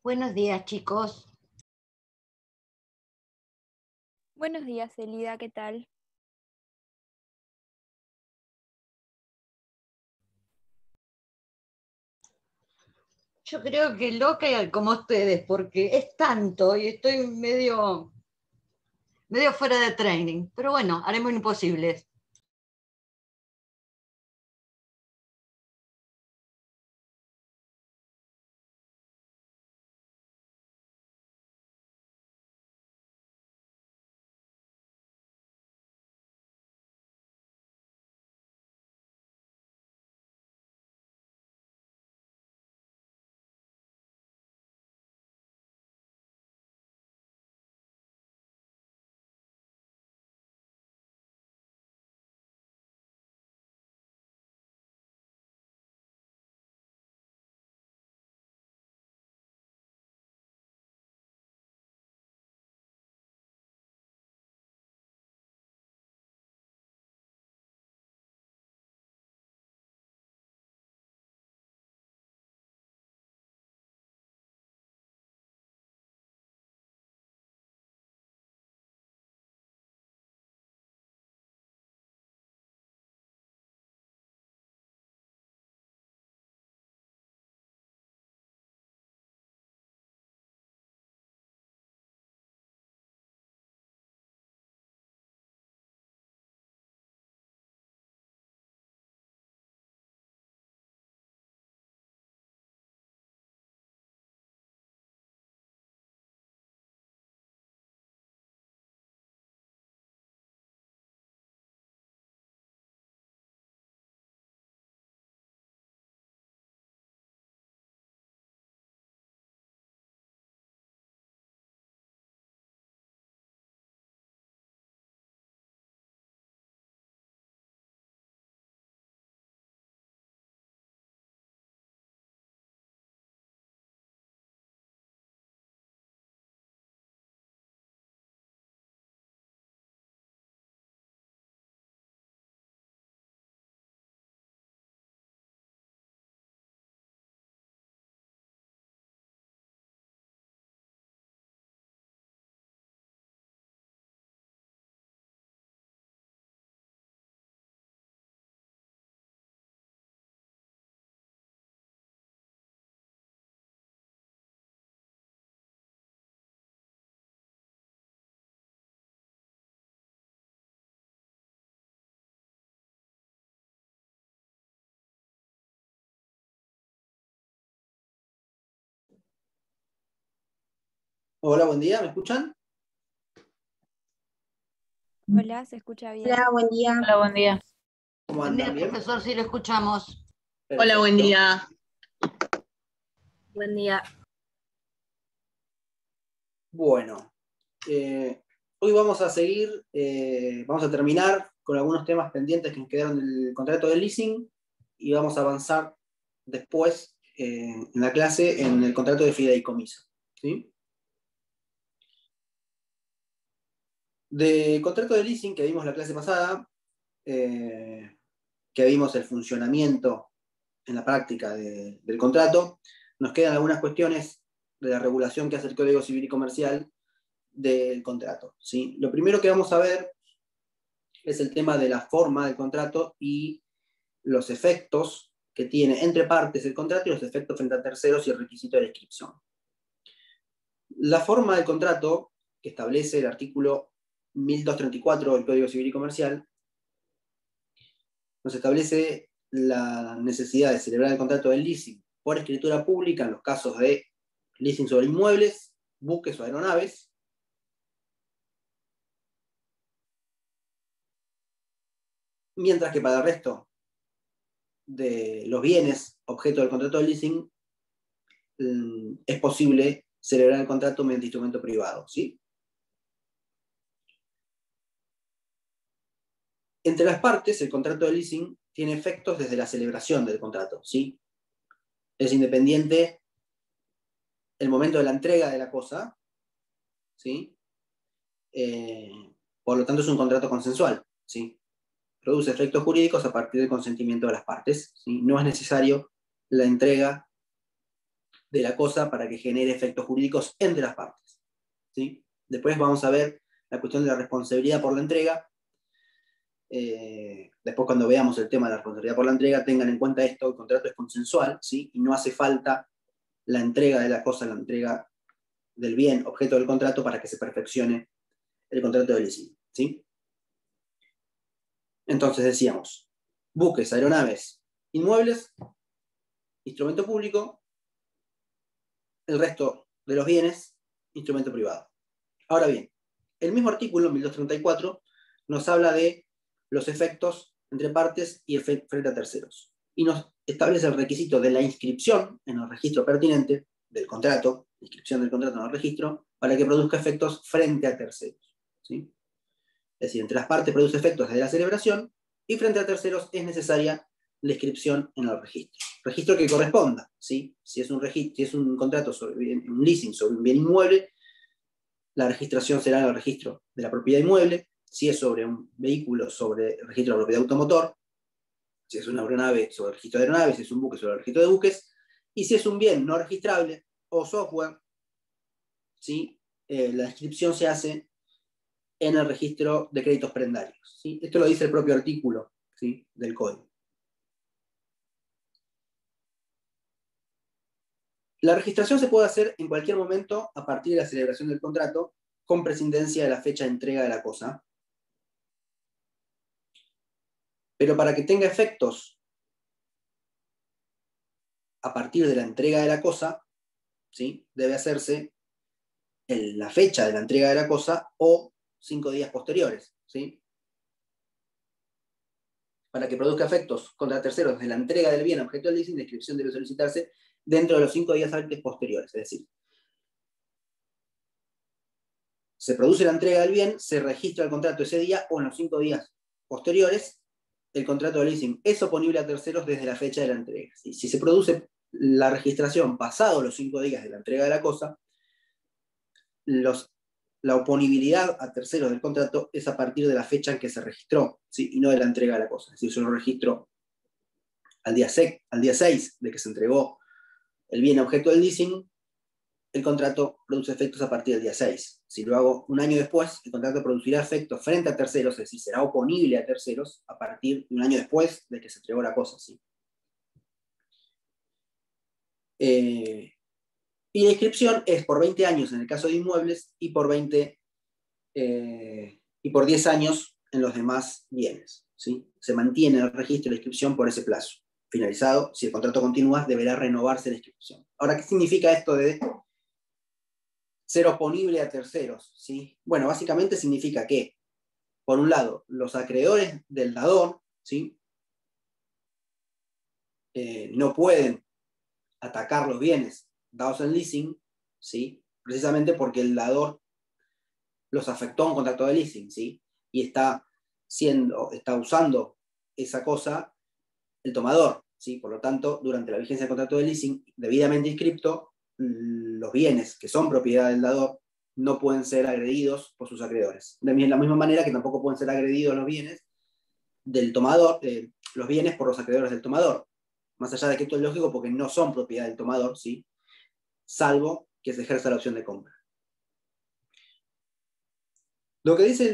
Buenos días, chicos. Buenos días, Elida, ¿qué tal? Yo creo que loca como ustedes, porque es tanto y estoy medio fuera de training. Pero bueno, haremos lo imposible. Hola, buen día, ¿me escuchan? Hola, ¿se escucha bien? Hola, buen día. Hola, buen día. ¿Cómo Buen día, andan? ¿Bien? profesor, si lo escuchamos. Hola, buen Perfecto. día. Buen día. Bueno, hoy vamos a seguir, vamos a terminar con algunos temas pendientes que nos quedaron del contrato de leasing y vamos a avanzar después en la clase en el contrato de fideicomiso. ¿Sí? De contrato de leasing que vimos la clase pasada, que vimos el funcionamiento en la práctica del contrato, nos quedan algunas cuestiones de la regulación que hace el Código Civil y Comercial del contrato. ¿Sí? Lo primero que vamos a ver es el tema de la forma del contrato y los efectos que tiene entre partes el contrato y los efectos frente a terceros y el requisito de la inscripción. La forma del contrato, que establece el artículo 1234 del Código Civil y Comercial, nos establece la necesidad de celebrar el contrato de leasing por escritura pública en los casos de leasing sobre inmuebles, buques o aeronaves, mientras que para el resto de los bienes objeto del contrato de leasing es posible celebrar el contrato mediante instrumento privado, ¿sí? Entre las partes, el contrato de leasing tiene efectos desde la celebración del contrato, ¿sí? Es independiente el momento de la entrega de la cosa, ¿sí? Por lo tanto, es un contrato consensual, ¿sí? Produce efectos jurídicos a partir del consentimiento de las partes, ¿sí? No es necesario la entrega de la cosa para que genere efectos jurídicos entre las partes, ¿sí? Después vamos a ver la cuestión de la responsabilidad por la entrega. Después, cuando veamos el tema de la responsabilidad por la entrega, tengan en cuenta esto: el contrato es consensual, ¿sí? Y no hace falta la entrega de la cosa, la entrega del bien objeto del contrato para que se perfeccione el contrato de leasing, ¿sí? Entonces decíamos, buques, aeronaves, inmuebles, instrumento público, el resto de los bienes, instrumento privado. Ahora bien, el mismo artículo, 1234, nos habla de los efectos entre partes y frente a terceros. Y nos establece el requisito de la inscripción en el registro pertinente del contrato, inscripción del contrato en el registro, para que produzca efectos frente a terceros, ¿sí? Es decir, entre las partes produce efectos desde la celebración y frente a terceros es necesaria la inscripción en el registro. Registro que corresponda, ¿sí? Si es un contrato sobre un leasing sobre un bien inmueble, la registración será en el registro de la propiedad inmueble. Si es sobre un vehículo, sobre el registro de la propiedad automotor. Si es una aeronave, sobre el registro de aeronaves. Si es un buque, sobre el registro de buques. Y si es un bien no registrable o software, ¿sí? La inscripción se hace en el registro de créditos prendarios, ¿sí? Esto lo dice el propio artículo, ¿sí?, del código. La registración se puede hacer en cualquier momento a partir de la celebración del contrato, con prescindencia de la fecha de entrega de la cosa. Pero para que tenga efectos a partir de la entrega de la cosa, ¿sí?, debe hacerse en la fecha de la entrega de la cosa o 5 días posteriores, ¿sí? Para que produzca efectos contra terceros desde la entrega del bien objeto del leasing, la inscripción debe solicitarse dentro de los 5 días hábiles posteriores. Es decir, se produce la entrega del bien, se registra el contrato ese día o en los 5 días posteriores, el contrato de leasing es oponible a terceros desde la fecha de la entrega, ¿sí? Si se produce la registración pasado los 5 días de la entrega de la cosa, la oponibilidad a terceros del contrato es a partir de la fecha en que se registró, ¿sí?, y no de la entrega de la cosa. Es decir, si yo lo registro al día 6 de que se entregó el bien objeto del leasing, el contrato produce efectos a partir del día 6. Si lo hago un año después, el contrato producirá efectos frente a terceros, es decir, será oponible a terceros a partir de un año después de que se entregó la cosa, ¿sí? Y la inscripción es por 20 años en el caso de inmuebles y por 10 años en los demás bienes, ¿sí? Se mantiene el registro de la inscripción por ese plazo. Finalizado, si el contrato continúa, deberá renovarse la inscripción. Ahora, ¿qué significa esto de ser oponible a terceros, ¿sí? Bueno, básicamente significa que, por un lado, los acreedores del dador, ¿sí?, no pueden atacar los bienes dados en leasing, ¿sí?, precisamente porque el dador los afectó a un contrato de leasing, ¿sí?, y está usando esa cosa el tomador, ¿sí? Por lo tanto, durante la vigencia del contrato de leasing, debidamente inscripto, los bienes que son propiedad del dador no pueden ser agredidos por sus acreedores. De la misma manera que tampoco pueden ser agredidos los bienes del tomador, los bienes por los acreedores del tomador. Más allá de que esto es lógico porque no son propiedad del tomador, ¿sí?, salvo que se ejerza la opción de compra. Lo que dice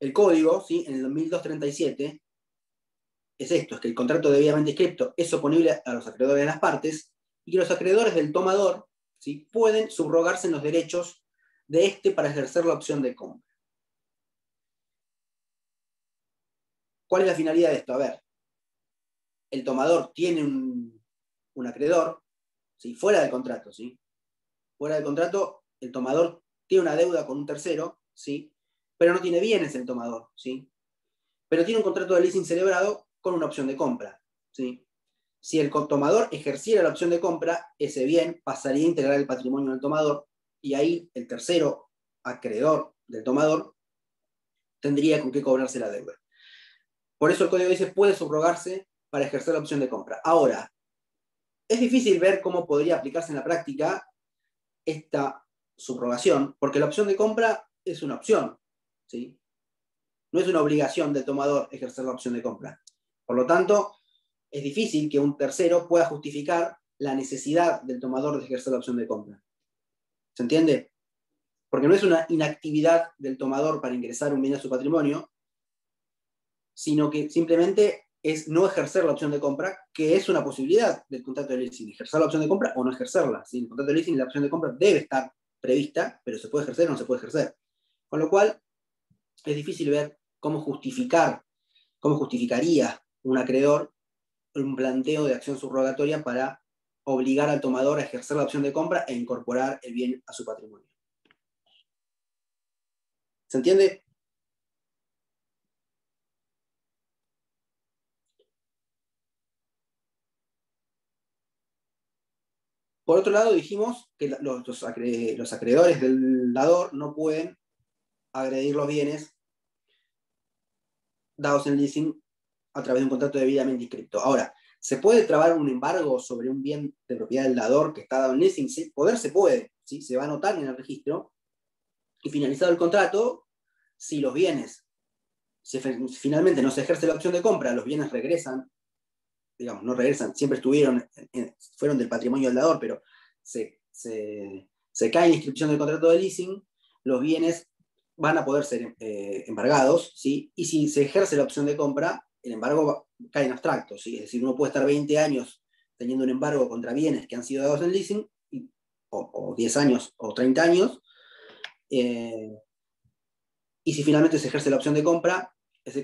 el código, ¿sí?, en el 1237, es esto: es que el contrato debidamente inscripto es oponible a los acreedores de las partes y que los acreedores del tomador, ¿sí?, pueden subrogarse en los derechos de este para ejercer la opción de compra. ¿Cuál es la finalidad de esto? A ver, el tomador tiene un acreedor, ¿sí?, fuera del contrato, ¿sí? Fuera del contrato, el tomador tiene una deuda con un tercero, ¿sí?, pero no tiene bienes el tomador, ¿sí?, pero tiene un contrato de leasing celebrado con una opción de compra, ¿sí? Si el tomador ejerciera la opción de compra, ese bien pasaría a integrar el patrimonio del tomador y ahí el tercero acreedor del tomador tendría con qué cobrarse la deuda. Por eso el código dice puede subrogarse para ejercer la opción de compra. Ahora, es difícil ver cómo podría aplicarse en la práctica esta subrogación, porque la opción de compra es una opción, ¿sí? No es una obligación del tomador ejercer la opción de compra. Por lo tanto, es difícil que un tercero pueda justificar la necesidad del tomador de ejercer la opción de compra. ¿Se entiende? Porque no es una inactividad del tomador para ingresar un bien a su patrimonio, sino que simplemente es no ejercer la opción de compra, que es una posibilidad del contrato de leasing, ejercer la opción de compra o no ejercerla. ¿Sí? El contrato de leasing, la opción de compra debe estar prevista, pero se puede ejercer o no se puede ejercer. Con lo cual, es difícil ver cómo justificaría un acreedor un planteo de acción subrogatoria para obligar al tomador a ejercer la opción de compra e incorporar el bien a su patrimonio. ¿Se entiende? Por otro lado, dijimos que los acreedores del dador no pueden agredir los bienes dados en leasing a través de un contrato debidamente inscrito. Ahora, ¿se puede trabar un embargo sobre un bien de propiedad del dador que está dado en leasing? Sí, poder se puede, ¿sí? Se va a anotar en el registro y finalizado el contrato, si los bienes, si finalmente no se ejerce la opción de compra, los bienes regresan, digamos, no regresan, siempre fueron del patrimonio del dador, pero se cae la inscripción del contrato de leasing, los bienes van a poder ser embargados, ¿sí? Y si se ejerce la opción de compra, el embargo cae en abstracto, ¿sí? Es decir, uno puede estar 20 años teniendo un embargo contra bienes que han sido dados en leasing, o 10 años o 30 años, y si finalmente se ejerce la opción de compra, ese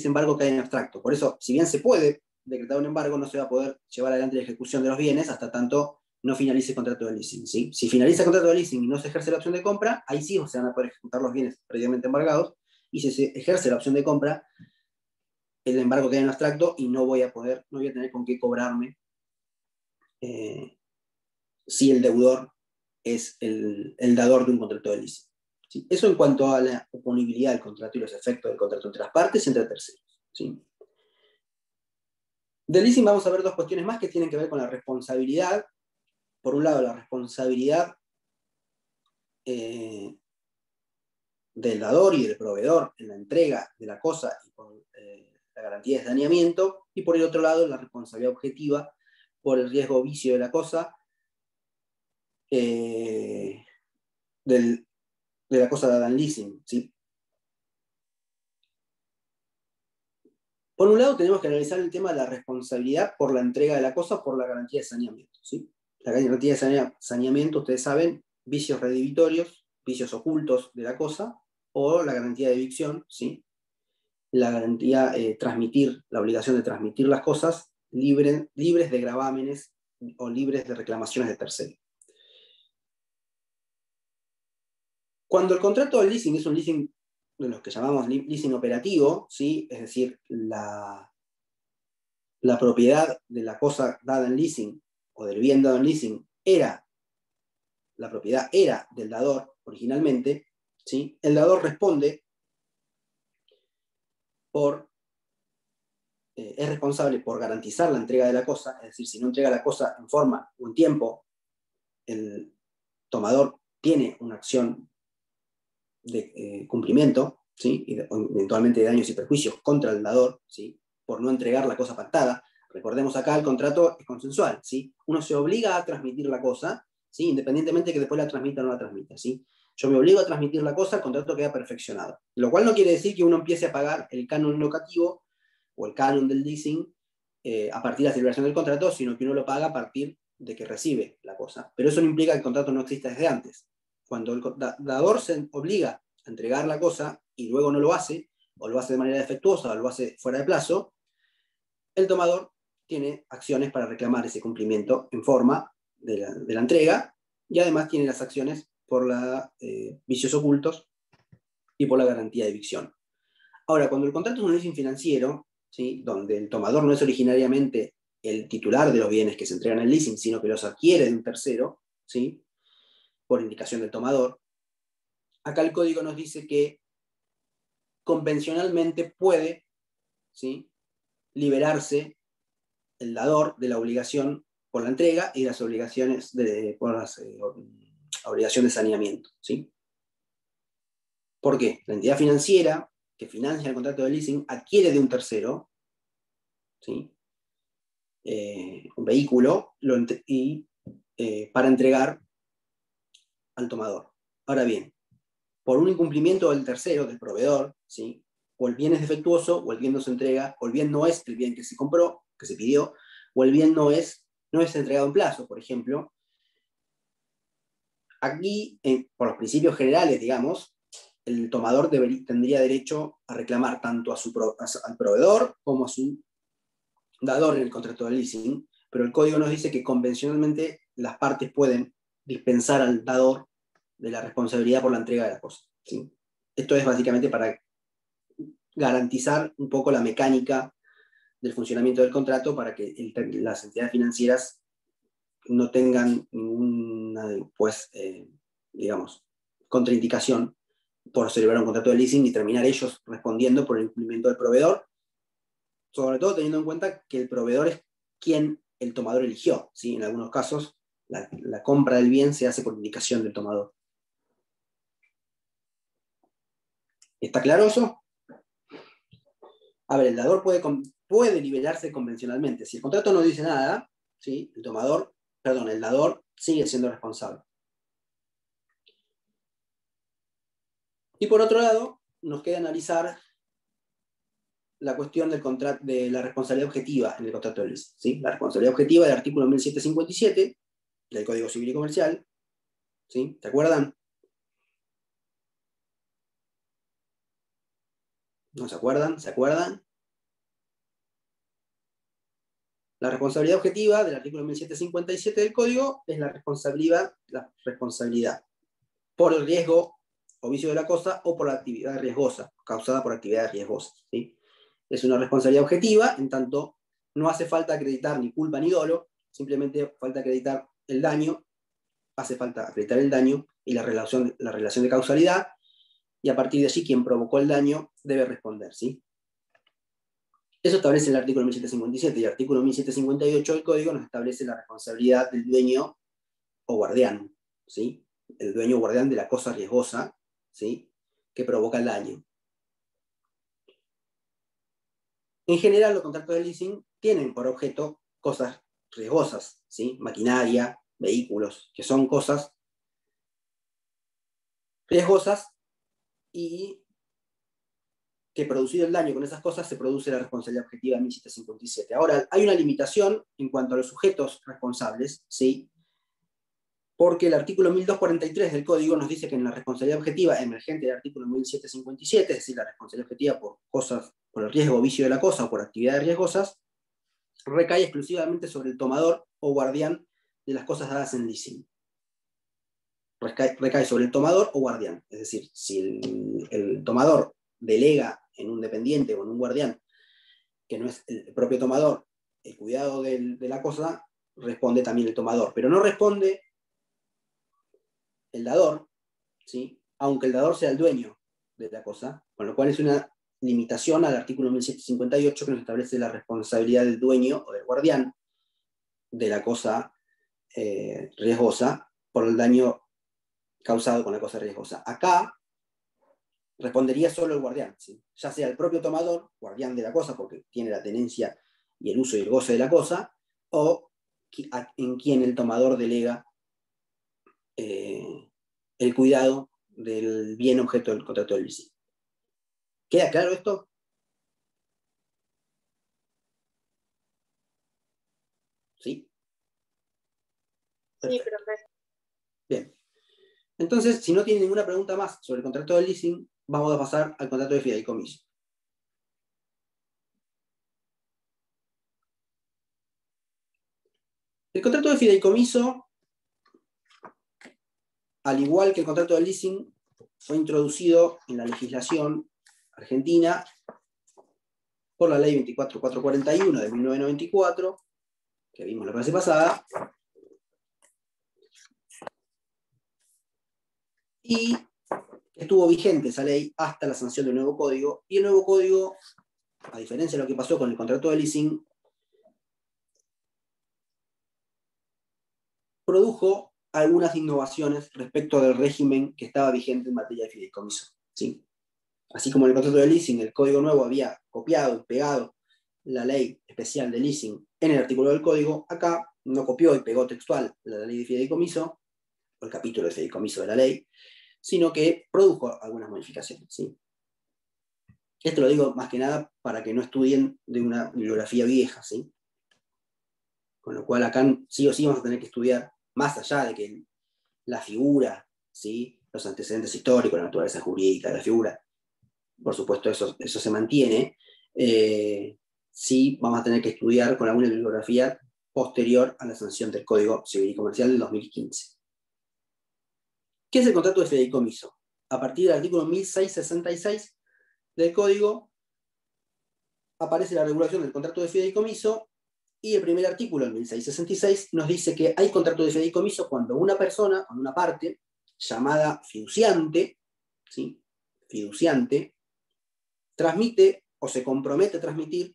embargo cae en abstracto. Por eso, si bien se puede decretar un embargo, no se va a poder llevar adelante la ejecución de los bienes hasta tanto no finalice el contrato de leasing, ¿sí? Si finaliza el contrato de leasing y no se ejerce la opción de compra, ahí sí se van a poder ejecutar los bienes previamente embargados, y si se ejerce la opción de compra, el embargo queda en abstracto y no voy a tener con qué cobrarme si el deudor es el dador de un contrato de leasing. ¿Sí? Eso en cuanto a la oponibilidad del contrato y los efectos del contrato entre las partes y entre terceros. ¿Sí? Del leasing vamos a ver dos cuestiones más que tienen que ver con la responsabilidad. Por un lado, la responsabilidad del dador y del proveedor en la entrega de la cosa y por la garantía de saneamiento, y por el otro lado, la responsabilidad objetiva por el riesgo o vicio de la cosa, de la cosa dada en leasing. ¿Sí? Por un lado, tenemos que analizar el tema de la responsabilidad por la entrega de la cosa por la garantía de saneamiento. ¿Sí? La garantía de saneamiento, ustedes saben, vicios redhibitorios, vicios ocultos de la cosa, o la garantía de evicción, ¿sí? La garantía, la obligación de transmitir las cosas libres de gravámenes o libres de reclamaciones de terceros. Cuando el contrato de leasing es un leasing de los que llamamos leasing operativo, ¿sí? Es decir, la propiedad de la cosa dada en leasing o del bien dado en leasing la propiedad era del dador originalmente, ¿sí? El dador responde es responsable por garantizar la entrega de la cosa, es decir, si no entrega la cosa en forma o en tiempo, el tomador tiene una acción de cumplimiento, ¿sí? Y eventualmente de daños y perjuicios contra el dador, ¿sí? Por no entregar la cosa pactada. Recordemos acá, el contrato es consensual, ¿sí? Uno se obliga a transmitir la cosa, ¿sí? Independientemente que después la transmita o no la transmita, ¿sí? Yo me obligo a transmitir la cosa, el contrato queda perfeccionado. Lo cual no quiere decir que uno empiece a pagar el canon locativo o el canon del leasing a partir de la celebración del contrato, sino que uno lo paga a partir de que recibe la cosa. Pero eso no implica que el contrato no exista desde antes. Cuando el dador se obliga a entregar la cosa y luego no lo hace, o lo hace de manera defectuosa, o lo hace fuera de plazo, el tomador tiene acciones para reclamar ese cumplimiento en forma de la entrega, y además tiene las acciones por vicios ocultos y por la garantía de evicción. Ahora, cuando el contrato es un leasing financiero, ¿sí? Donde el tomador no es originariamente el titular de los bienes que se entregan en leasing, sino que los adquiere de un tercero, ¿sí? Por indicación del tomador, acá el código nos dice que convencionalmente puede, ¿sí? Liberarse el dador de la obligación por la entrega y las obligaciones por las obligaciones de saneamiento, ¿sí? ¿Por qué? La entidad financiera que financia el contrato de leasing adquiere de un tercero, ¿sí? un vehículo para entregar al tomador. Ahora bien, por un incumplimiento del tercero, del proveedor, ¿sí? O el bien es defectuoso, o el bien no se entrega, o el bien no es el bien que se compró, que se pidió, o el bien no es entregado en plazo, por ejemplo. Aquí, por los principios generales, digamos, el tomador tendría derecho a reclamar tanto al proveedor como a su dador en el contrato de leasing, pero el código nos dice que convencionalmente las partes pueden dispensar al dador de la responsabilidad por la entrega de la cosa, ¿sí? Esto es básicamente para garantizar un poco la mecánica del funcionamiento del contrato para que las entidades financieras no tengan ninguna, pues, digamos, contraindicación por celebrar un contrato de leasing y terminar ellos respondiendo por el incumplimiento del proveedor, sobre todo teniendo en cuenta que el proveedor es quien el tomador eligió, ¿sí? En algunos casos la compra del bien se hace por indicación del tomador. ¿Está claro eso? A ver, el dador puede liberarse convencionalmente. Si el contrato no dice nada, ¿sí? El dador sigue siendo responsable. Y por otro lado, nos queda analizar la cuestión de la responsabilidad objetiva en el contrato de leasing, ¿sí? La responsabilidad objetiva del artículo 1757 del Código Civil y Comercial, ¿sí? ¿Se acuerdan? ¿No se acuerdan? ¿Se acuerdan? La responsabilidad objetiva del artículo 1757 del Código es la responsabilidad por el riesgo o vicio de la cosa o por la actividad riesgosa, causada por actividades riesgosas, ¿sí? Es una responsabilidad objetiva, en tanto no hace falta acreditar ni culpa ni dolo, simplemente falta acreditar el daño, hace falta acreditar el daño y la relación de causalidad, y a partir de allí quien provocó el daño debe responder, ¿sí? Eso establece el artículo 1757, y el artículo 1758 del Código nos establece la responsabilidad del dueño o guardián, ¿sí? El dueño o guardián de la cosa riesgosa, ¿sí? Que provoca el daño. En general, los contratos de leasing tienen por objeto cosas riesgosas, ¿sí? Maquinaria, vehículos, que son cosas riesgosas y que producido el daño con esas cosas se produce la responsabilidad objetiva 1757. Ahora, hay una limitación en cuanto a los sujetos responsables, ¿sí? Porque el artículo 1243 del Código nos dice que en la responsabilidad objetiva emergente del artículo 1757, es decir, la responsabilidad objetiva por el riesgo o vicio de la cosa o por actividades riesgosas, recae exclusivamente sobre el tomador o guardián de las cosas dadas en leasing. Recae sobre el tomador o guardián. Es decir, si el tomador delega en un dependiente o en un guardián que no es el propio tomador el cuidado de la cosa, responde también el tomador. Pero no responde el dador, ¿sí? Aunque el dador sea el dueño de la cosa, con lo cual es una limitación al artículo 1758 que nos establece la responsabilidad del dueño o del guardián de la cosa riesgosa por el daño causado con la cosa riesgosa. Acá respondería solo el guardián, ¿sí? Ya sea el propio tomador, guardián de la cosa, porque tiene la tenencia y el uso y el goce de la cosa, o en quien el tomador delega el cuidado del bien objeto del contrato de leasing. ¿Queda claro esto? ¿Sí? Sí, profe. Bien. Entonces, si no tienen ninguna pregunta más sobre el contrato de leasing, vamos a pasar al contrato de fideicomiso. El contrato de fideicomiso, al igual que el contrato de leasing, fue introducido en la legislación argentina por la ley 24441 de 1994, que vimos la clase pasada, y estuvo vigente esa ley hasta la sanción del nuevo código, y el nuevo código, a diferencia de lo que pasó con el contrato de leasing, produjo algunas innovaciones respecto del régimen que estaba vigente en materia de fideicomiso, ¿sí? Así como en el contrato de leasing el código nuevo había copiado y pegado la ley especial de leasing en el artículo del código, acá no copió y pegó textual la ley de fideicomiso, o el capítulo de fideicomiso de la ley, sino que produjo algunas modificaciones, ¿sí? Esto lo digo más que nada para que no estudien de una bibliografía vieja, ¿sí? Con lo cual acá sí o sí vamos a tener que estudiar, más allá de que la figura, ¿sí? Los antecedentes históricos, la naturaleza jurídica de la figura, por supuesto eso se mantiene, sí vamos a tener que estudiar con alguna bibliografía posterior a la sanción del Código Civil y Comercial del 2015. ¿Qué es el contrato de fideicomiso? A partir del artículo 1666 del Código aparece la regulación del contrato de fideicomiso y el primer artículo, el 1666, nos dice que hay contrato de fideicomiso cuando una persona, cuando una parte, llamada fiduciante, ¿sí? Fiduciante, transmite o se compromete a transmitir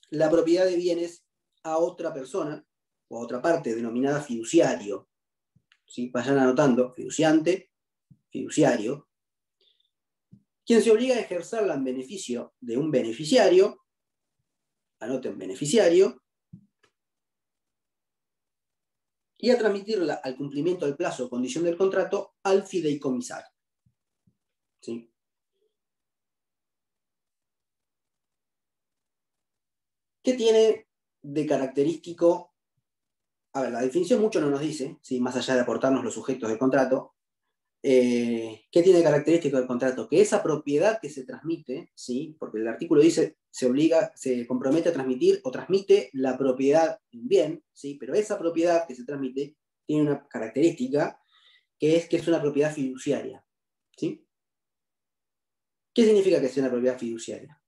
la propiedad de bienes a otra persona o a otra parte denominada fiduciario. ¿Sí? Vayan anotando, fiduciante, fiduciario, quien se obliga a ejercerla en beneficio de un beneficiario, anoten beneficiario, y a transmitirla al cumplimiento del plazo o condición del contrato al fideicomisario. ¿Sí? ¿Qué tiene de característico? A ver, la definición mucho no nos dice, ¿sí? Más allá de aportarnos los sujetos del contrato. ¿Qué tiene de característico del contrato? Que esa propiedad que se transmite, ¿sí? Porque el artículo dice, se compromete a transmitir o transmite la propiedad de un bien, ¿sí? Pero esa propiedad que se transmite tiene una característica que es una propiedad fiduciaria, ¿sí? ¿Qué significa que sea una propiedad fiduciaria?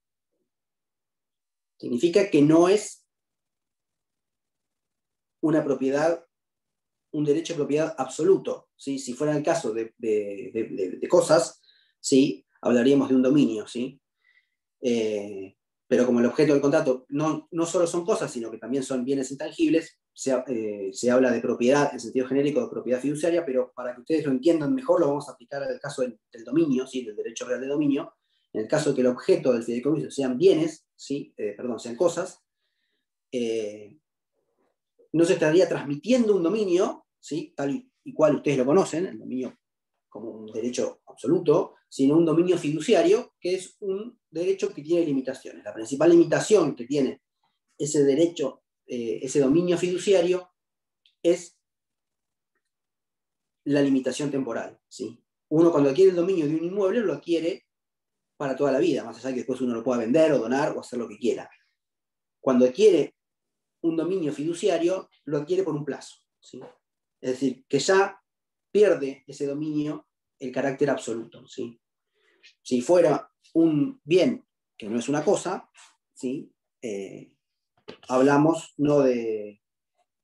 Significa que no es una propiedad, un derecho de propiedad absoluto, ¿sí? Si fuera el caso de cosas, ¿sí? Hablaríamos de un dominio, ¿sí? Pero como el objeto del contrato no solo son cosas, sino que también son bienes intangibles, se habla de propiedad en sentido genérico, de propiedad fiduciaria, pero para que ustedes lo entiendan mejor, lo vamos a aplicar al caso del dominio, ¿sí? Del derecho real de dominio. En el caso de que el objeto del fideicomiso sean bienes, ¿sí? Sean cosas, no se estaría transmitiendo un dominio, ¿sí? Tal y cual ustedes lo conocen, el dominio como un derecho absoluto, sino un dominio fiduciario, que es un derecho que tiene limitaciones. La principal limitación que tiene ese derecho, ese dominio fiduciario, es la limitación temporal, ¿sí? Uno cuando adquiere el dominio de un inmueble lo adquiere para toda la vida, más allá de que después uno lo pueda vender o donar o hacer lo que quiera. Cuando adquiere un dominio fiduciario, lo adquiere por un plazo, ¿sí? Es decir, que ya pierde ese dominio el carácter absoluto, ¿sí? Si fuera un bien que no es una cosa, ¿sí? Hablamos no de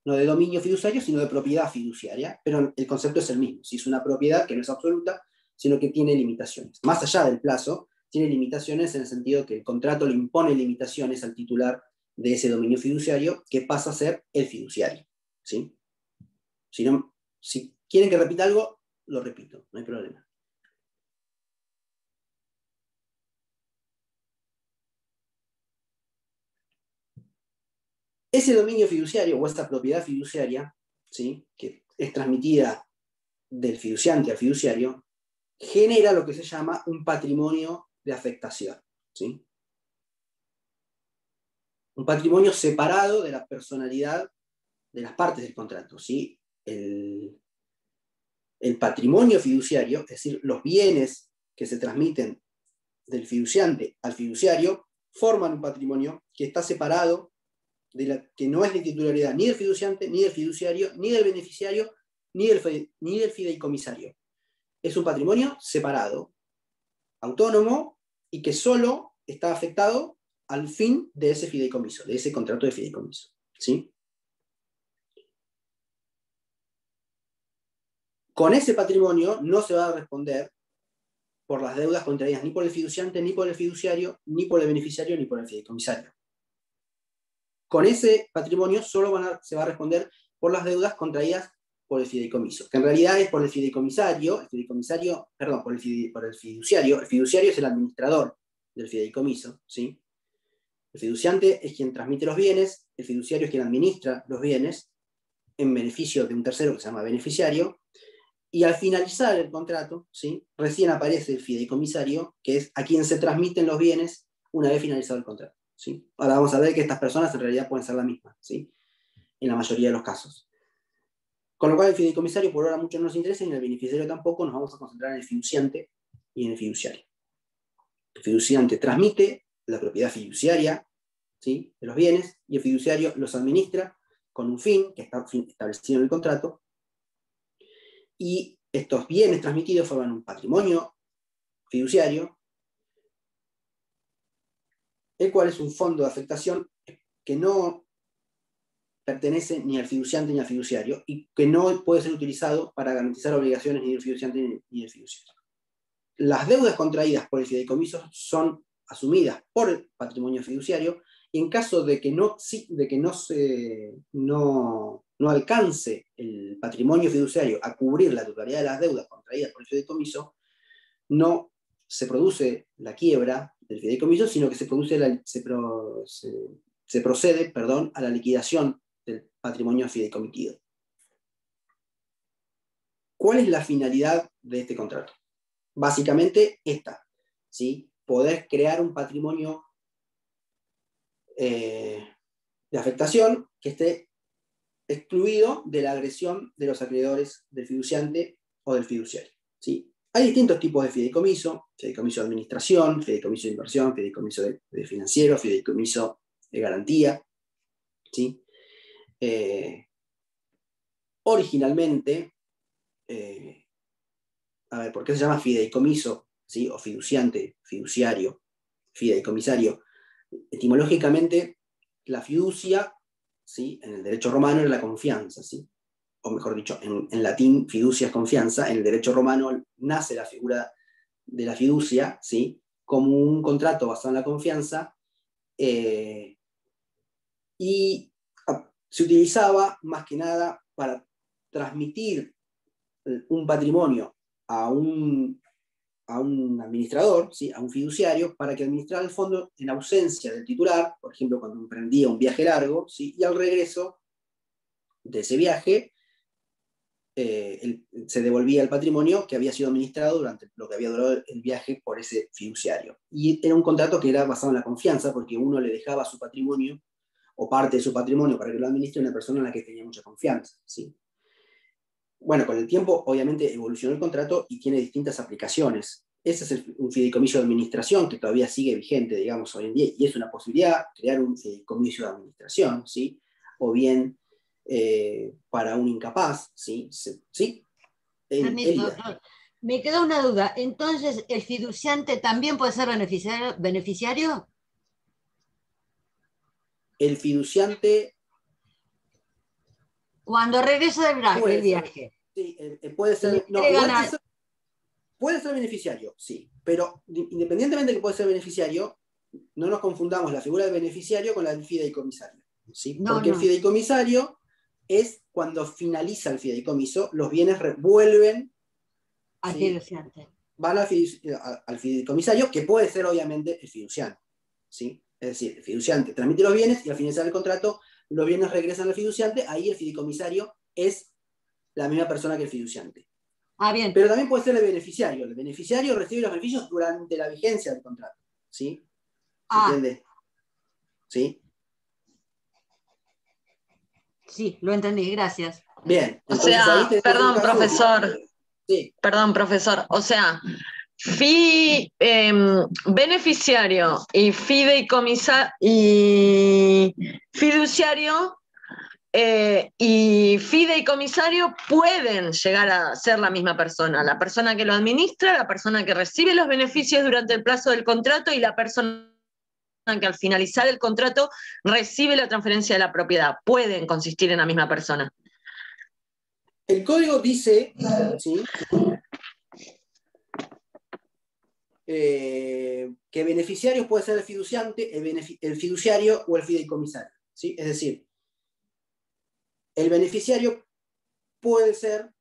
dominio fiduciario, sino de propiedad fiduciaria, pero el concepto es el mismo. Si es una propiedad que no es absoluta, sino que tiene limitaciones. Más allá del plazo, tiene limitaciones en el sentido que el contrato le impone limitaciones al titular de ese dominio fiduciario, que pasa a ser el fiduciario, ¿sí? Si quieren que repita algo, lo repito, no hay problema. Ese dominio fiduciario o esa propiedad fiduciaria, ¿sí? Que es transmitida del fiduciante al fiduciario, genera lo que se llama un patrimonio de afectación, ¿sí? Un patrimonio separado de la personalidad de las partes del contrato, ¿sí? El patrimonio fiduciario, es decir, los bienes que se transmiten del fiduciante al fiduciario, forman un patrimonio que está separado, que no es de titularidad ni del fiduciante, ni del fiduciario, ni del beneficiario, ni del fideicomisario. Es un patrimonio separado, autónomo, y que solo está afectado al fin de ese fideicomiso, de ese contrato de fideicomiso, ¿sí? Con ese patrimonio no se va a responder por las deudas contraídas ni por el fiduciante, ni por el fiduciario, ni por el beneficiario, ni por el fideicomisario. Con ese patrimonio solo se va a responder por las deudas contraídas por el fideicomiso, que en realidad es por el fideicomisario, por el fiduciario. El fiduciario es el administrador del fideicomiso, ¿sí? El fiduciante es quien transmite los bienes, el fiduciario es quien administra los bienes en beneficio de un tercero que se llama beneficiario, y al finalizar el contrato, ¿sí?, recién aparece el fideicomisario, que es a quien se transmiten los bienes una vez finalizado el contrato, ¿sí? Ahora vamos a ver que estas personas en realidad pueden ser la misma, ¿sí?, en la mayoría de los casos. Con lo cual el fideicomisario por ahora mucho no nos interesa, y en el beneficiario tampoco. Nos vamos a concentrar en el fiduciante y en el fiduciario. El fiduciante transmite la propiedad fiduciaria, ¿sí?, de los bienes, y el fiduciario los administra con un fin que está establecido en el contrato, y estos bienes transmitidos forman un patrimonio fiduciario, el cual es un fondo de afectación que no pertenece ni al fiduciante ni al fiduciario, y que no puede ser utilizado para garantizar obligaciones ni del fiduciante ni del fiduciario. Las deudas contraídas por el fideicomiso son asumidas por el patrimonio fiduciario, y en caso de que no alcance el patrimonio fiduciario a cubrir la totalidad de las deudas contraídas por el fideicomiso, no se produce la quiebra del fideicomiso, sino que se procede a la liquidación del patrimonio fideicomitido. ¿Cuál es la finalidad de este contrato? Básicamente esta, ¿sí? Poder crear un patrimonio de afectación que esté excluido de la agresión de los acreedores del fiduciante o del fiduciario, ¿sí? Hay distintos tipos de fideicomiso: fideicomiso de administración, fideicomiso de inversión, fideicomiso de financiero, fideicomiso de garantía, ¿sí? Originalmente, ¿por qué se llama fideicomiso, ¿sí?, o fiduciante, fiduciario, fideicomisario? Etimológicamente, la fiducia, ¿sí?, en el derecho romano era la confianza, ¿sí? O mejor dicho, en latín fiducia es confianza. En el derecho romano nace la figura de la fiducia, ¿sí?, como un contrato basado en la confianza, y se utilizaba más que nada para transmitir un patrimonio a un administrador, ¿sí?, a un fiduciario, para que administrara el fondo en ausencia del titular, por ejemplo, cuando emprendía un viaje largo, ¿sí?, y al regreso de ese viaje se devolvía el patrimonio que había sido administrado durante lo que había durado el viaje por ese fiduciario. Y era un contrato que era basado en la confianza, porque uno le dejaba su patrimonio o parte de su patrimonio para que lo administre una persona en la que tenía mucha confianza, ¿sí? Bueno, con el tiempo obviamente evolucionó el contrato y tiene distintas aplicaciones. Ese es un fideicomiso de administración que todavía sigue vigente, digamos, hoy en día, y es una posibilidad crear un fideicomiso de administración, ¿sí? O bien para un incapaz, ¿sí? ¿Sí? Me quedó una duda. Entonces, ¿el fiduciante también puede ser beneficiario? El fiduciante... Cuando regresa del viaje. Sí, puede ser... Puede ser beneficiario, sí. Pero independientemente de que puede ser beneficiario, no nos confundamos la figura del beneficiario con la del fideicomisario, ¿sí? Porque el fideicomisario es cuando finaliza el fideicomiso, los bienes vuelven al fiduciante. Van al fideicomisario, que puede ser obviamente el fiduciante, ¿sí? Es decir, el fiduciante transmite los bienes y al finalizar el contrato los bienes regresan al fiduciante. Ahí el fideicomisario es la misma persona que el fiduciante. Bien. Pero también puede ser el beneficiario. El beneficiario recibe los beneficios durante la vigencia del contrato, ¿sí? ¿Se entiende? ¿Sí? Sí, lo entendí, gracias. Bien. O sea, perdón, profesor. Sí. Perdón, profesor. O sea, beneficiario y fiduciario y fideicomisario pueden llegar a ser la misma persona. La persona que lo administra, la persona que recibe los beneficios durante el plazo del contrato, y la persona que al finalizar el contrato recibe la transferencia de la propiedad. Pueden consistir en la misma persona. El código dice, ¿sí?, que beneficiario puede ser el fiduciante, el fiduciario o el fideicomisario, ¿sí? Es decir, el beneficiario puede ser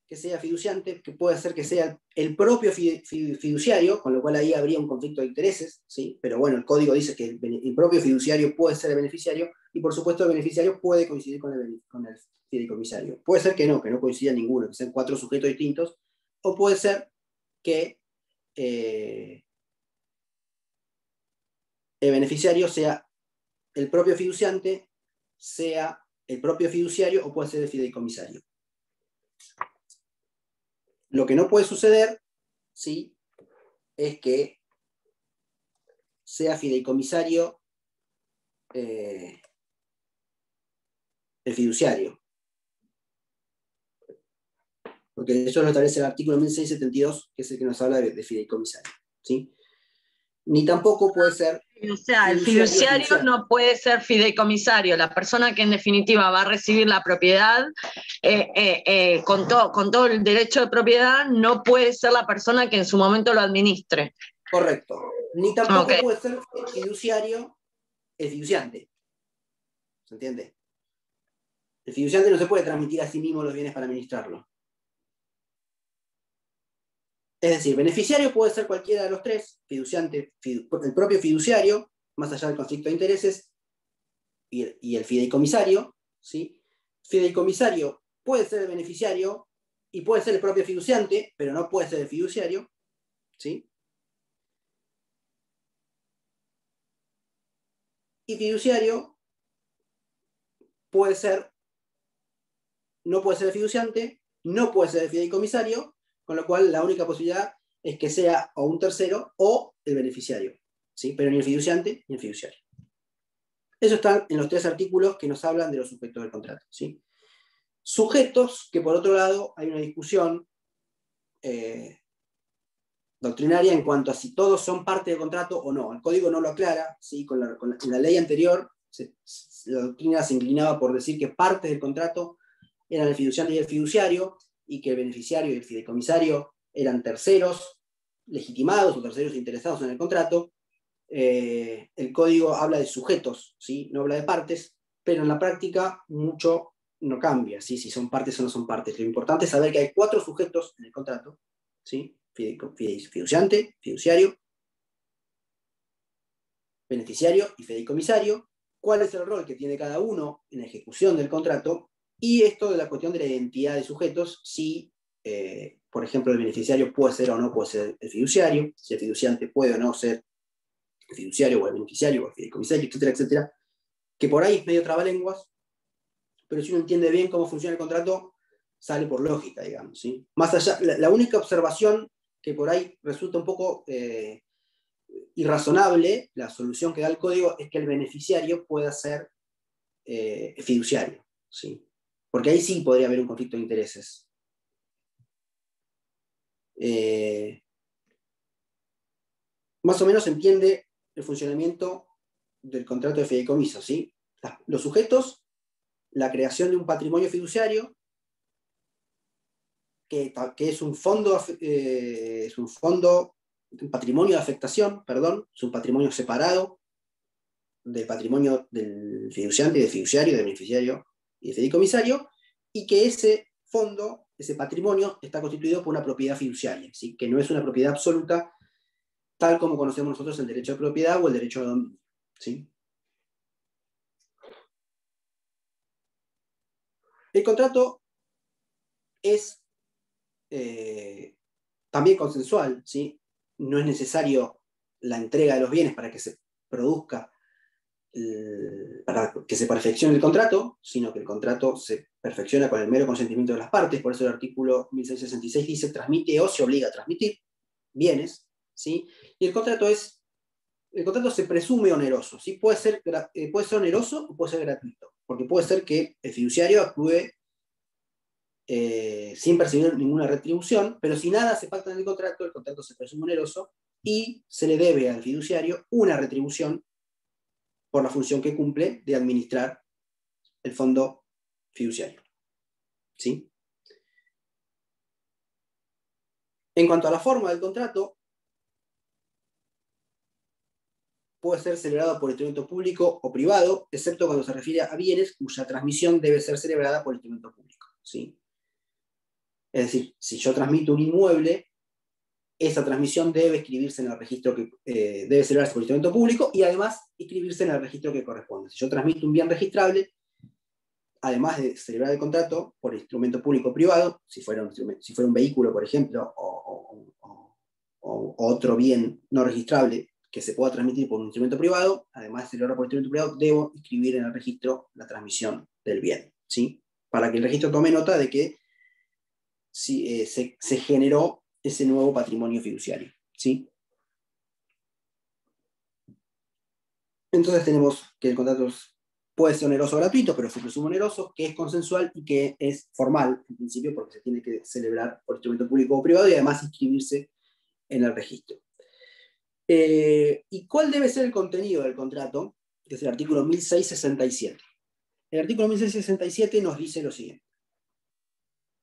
que sea fiduciante, que puede ser que sea el propio fiduciario, con lo cual ahí habría un conflicto de intereses, ¿sí? Pero bueno, el código dice que el propio fiduciario puede ser el beneficiario, y por supuesto el beneficiario puede coincidir con el fideicomisario. Puede ser que no coincida ninguno, que sean 4 sujetos distintos, o puede ser que el beneficiario sea el propio fiduciante, sea el propio fiduciario, o puede ser el fideicomisario. Lo que no puede suceder, ¿sí?, es que sea fideicomisario el fiduciario. Porque eso lo establece el artículo 1672, que es el que nos habla de fideicomisario, ¿sí? Ni tampoco puede ser... O sea, el fiduciario no puede ser fideicomisario. La persona que en definitiva va a recibir la propiedad con todo el derecho de propiedad no puede ser la persona que en su momento lo administre. Correcto. Ni tampoco puede ser el fiduciario el fiduciante. ¿Se entiende? El fiduciante no se puede transmitir a sí mismo los bienes para administrarlo. Es decir, beneficiario puede ser cualquiera de los tres, fiduciante, el propio fiduciario, más allá del conflicto de intereses, y el fideicomisario, ¿sí? Fideicomisario puede ser el beneficiario y puede ser el propio fiduciante, pero no puede ser el fiduciario, ¿sí? Y fiduciario no puede ser el fiduciante, no puede ser el fideicomisario, con lo cual la única posibilidad es que sea o un tercero o el beneficiario, ¿sí? Pero ni el fiduciante ni el fiduciario. Eso está en los 3 artículos que nos hablan de los sujetos del contrato, ¿sí? Sujetos, que por otro lado hay una discusión doctrinaria en cuanto a si todos son parte del contrato o no. El código no lo aclara, ¿sí? En la ley anterior la doctrina se inclinaba por decir que partes del contrato eran el fiduciante y el fiduciario, y que el beneficiario y el fideicomisario eran terceros legitimados o terceros interesados en el contrato. El código habla de sujetos, ¿sí? No habla de partes, pero en la práctica mucho no cambia, ¿sí? Si son partes o no son partes. Lo importante es saber que hay 4 sujetos en el contrato, ¿sí? Fiduciante, fiduciario, beneficiario y fideicomisario. ¿Cuál es el rol que tiene cada uno en la ejecución del contrato? Y esto de la cuestión de la identidad de sujetos, si, por ejemplo, el beneficiario puede ser o no puede ser el fiduciario, si el fiduciante puede o no ser el fiduciario o el beneficiario o el fideicomisario, etcétera, etcétera, que por ahí es medio trabalenguas, pero si uno entiende bien cómo funciona el contrato, sale por lógica, digamos, ¿sí? Más allá, la única observación que por ahí resulta un poco irrazonable, la solución que da el código, es que el beneficiario pueda ser fiduciario, ¿sí? Porque ahí sí podría haber un conflicto de intereses. Más o menos entiende el funcionamiento del contrato de fideicomiso, ¿sí? Los sujetos, la creación de un patrimonio fiduciario, que es un patrimonio de afectación, perdón, es un patrimonio separado del patrimonio del fiduciante y del fiduciario, del beneficiario y del fideicomisario, y que ese fondo, ese patrimonio, está constituido por una propiedad fiduciaria, ¿sí? Que no es una propiedad absoluta, tal como conocemos nosotros el derecho de propiedad o el derecho de dominio, ¿sí? El contrato es también consensual, ¿sí? No es necesario la entrega de los bienes para que se produzca, para que se perfeccione el contrato, sino que el contrato se perfecciona con el mero consentimiento de las partes. Por eso el artículo 1666 dice transmite o se obliga a transmitir bienes, ¿sí? Y el contrato se presume oneroso, ¿sí? Puede ser oneroso o puede ser gratuito, porque puede ser que el fiduciario actúe sin percibir ninguna retribución, pero si nada se pacta en el contrato se presume oneroso y se le debe al fiduciario una retribución por la función que cumple de administrar el fondo fiduciario, ¿sí? En cuanto a la forma del contrato, puede ser celebrado por instrumento público o privado, excepto cuando se refiere a bienes cuya transmisión debe ser celebrada por instrumento público, ¿sí? Es decir, si yo transmito un inmueble, esa transmisión debe escribirse en el registro que debe celebrarse por instrumento público y además inscribirse en el registro que corresponde. Si yo transmito un bien registrable, además de celebrar el contrato por instrumento público o privado, si fuera un vehículo, por ejemplo, o otro bien no registrable que se pueda transmitir por un instrumento privado, además de celebrar por instrumento privado, debo inscribir en el registro la transmisión del bien, ¿sí? Para que el registro tome nota de que se generó ese nuevo patrimonio fiduciario, ¿sí? Entonces tenemos que el contrato puede ser oneroso o gratuito, pero se presume oneroso, que es consensual y que es formal, en principio, porque se tiene que celebrar por instrumento público o privado y además inscribirse en el registro. ¿Y cuál debe ser el contenido del contrato? Que es el artículo 1667. El artículo 1667 nos dice lo siguiente.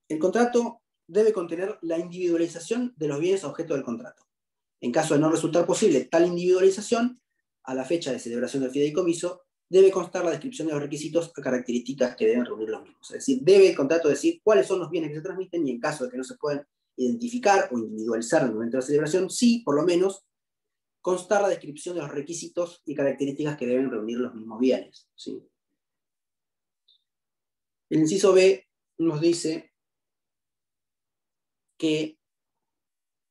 El contrato debe contener la individualización de los bienes objeto del contrato. En caso de no resultar posible tal individualización, a la fecha de celebración del fideicomiso, debe constar la descripción de los requisitos o características que deben reunir los mismos. Es decir, debe el contrato decir cuáles son los bienes que se transmiten y en caso de que no se puedan identificar o individualizar en el momento de la celebración, sí, por lo menos, constar la descripción de los requisitos y características que deben reunir los mismos bienes, ¿sí? El inciso B nos dice que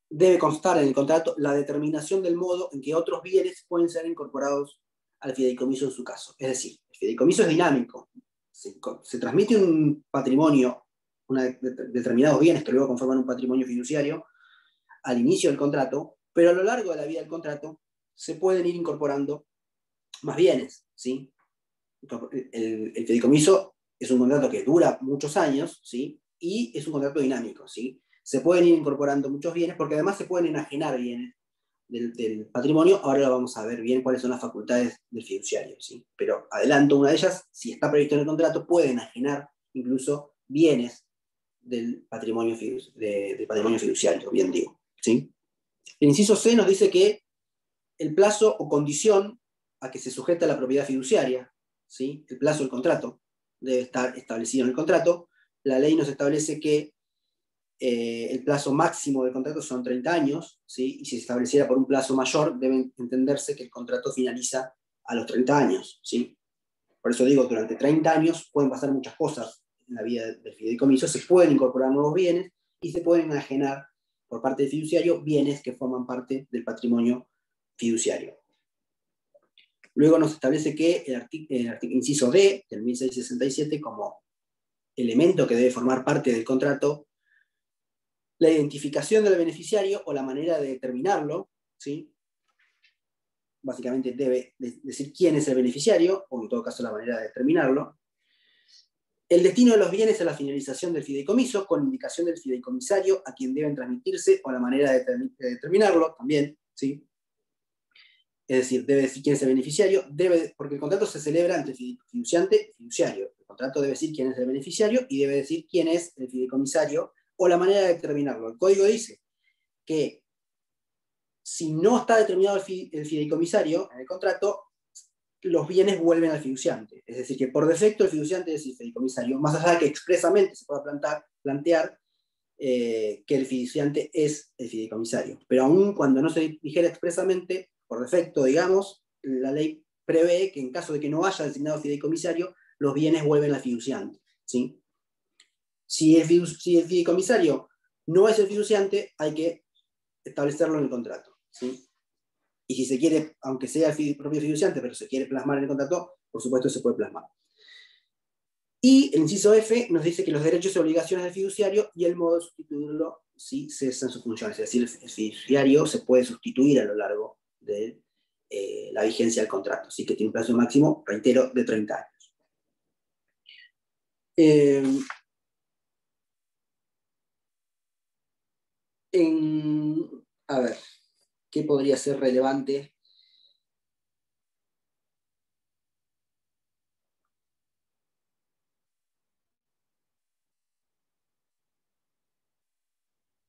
debe constar en el contrato la determinación del modo en que otros bienes pueden ser incorporados al fideicomiso en su caso. Es decir, el fideicomiso es dinámico. Se transmite un patrimonio, determinados bienes que luego conforman un patrimonio fiduciario al inicio del contrato, pero a lo largo de la vida del contrato se pueden ir incorporando más bienes, ¿sí? El fideicomiso es un contrato que dura muchos años, ¿sí? Y es un contrato dinámico, ¿sí? Se pueden ir incorporando muchos bienes, porque además se pueden enajenar bienes del patrimonio. Ahora lo vamos a ver bien cuáles son las facultades del fiduciario, ¿sí? Pero adelanto una de ellas, si está previsto en el contrato, puede enajenar incluso bienes del patrimonio fiduciario, bien digo, ¿sí? El inciso C nos dice que el plazo o condición a que se sujeta la propiedad fiduciaria, ¿sí? El plazo del contrato debe estar establecido en el contrato. La ley nos establece que el plazo máximo del contrato son 30 años, ¿sí? Y si se estableciera por un plazo mayor, debe entenderse que el contrato finaliza a los 30 años, ¿sí? Por eso digo, durante 30 años pueden pasar muchas cosas en la vida del fideicomiso, se pueden incorporar nuevos bienes y se pueden enajenar por parte del fiduciario bienes que forman parte del patrimonio fiduciario. Luego nos establece que el inciso D del 1667 como elemento que debe formar parte del contrato, la identificación del beneficiario o la manera de determinarlo, ¿sí? Básicamente debe decir quién es el beneficiario, o en todo caso la manera de determinarlo. El destino de los bienes a la finalización del fideicomiso, con indicación del fideicomisario a quien deben transmitirse o la manera de determinarlo también, ¿sí? Es decir, debe decir quién es el beneficiario, porque el contrato se celebra entre fiduciante y fiduciario. El contrato debe decir quién es el beneficiario y debe decir quién es el fideicomisario o la manera de determinarlo. El código dice que si no está determinado el fideicomisario en el contrato, los bienes vuelven al fiduciante. Es decir, que por defecto el fiduciante es el fideicomisario, más allá de que expresamente se pueda plantear que el fiduciante es el fideicomisario. Pero aún cuando no se dijera expresamente, por defecto, digamos, la ley prevé que en caso de que no haya designado fideicomisario, los bienes vuelven al fiduciante, ¿sí? Si el fideicomisario no es el fiduciante, hay que establecerlo en el contrato, ¿sí? Y si se quiere, aunque sea el propio fiduciante, pero se quiere plasmar en el contrato, por supuesto se puede plasmar. Y el inciso F nos dice que los derechos y obligaciones del fiduciario y el modo de sustituirlo si cesan sus funciones. Es decir, el fiduciario se puede sustituir a lo largo de la vigencia del contrato. Así que tiene un plazo máximo, reitero, de 30 años. A ver, ¿qué podría ser relevante?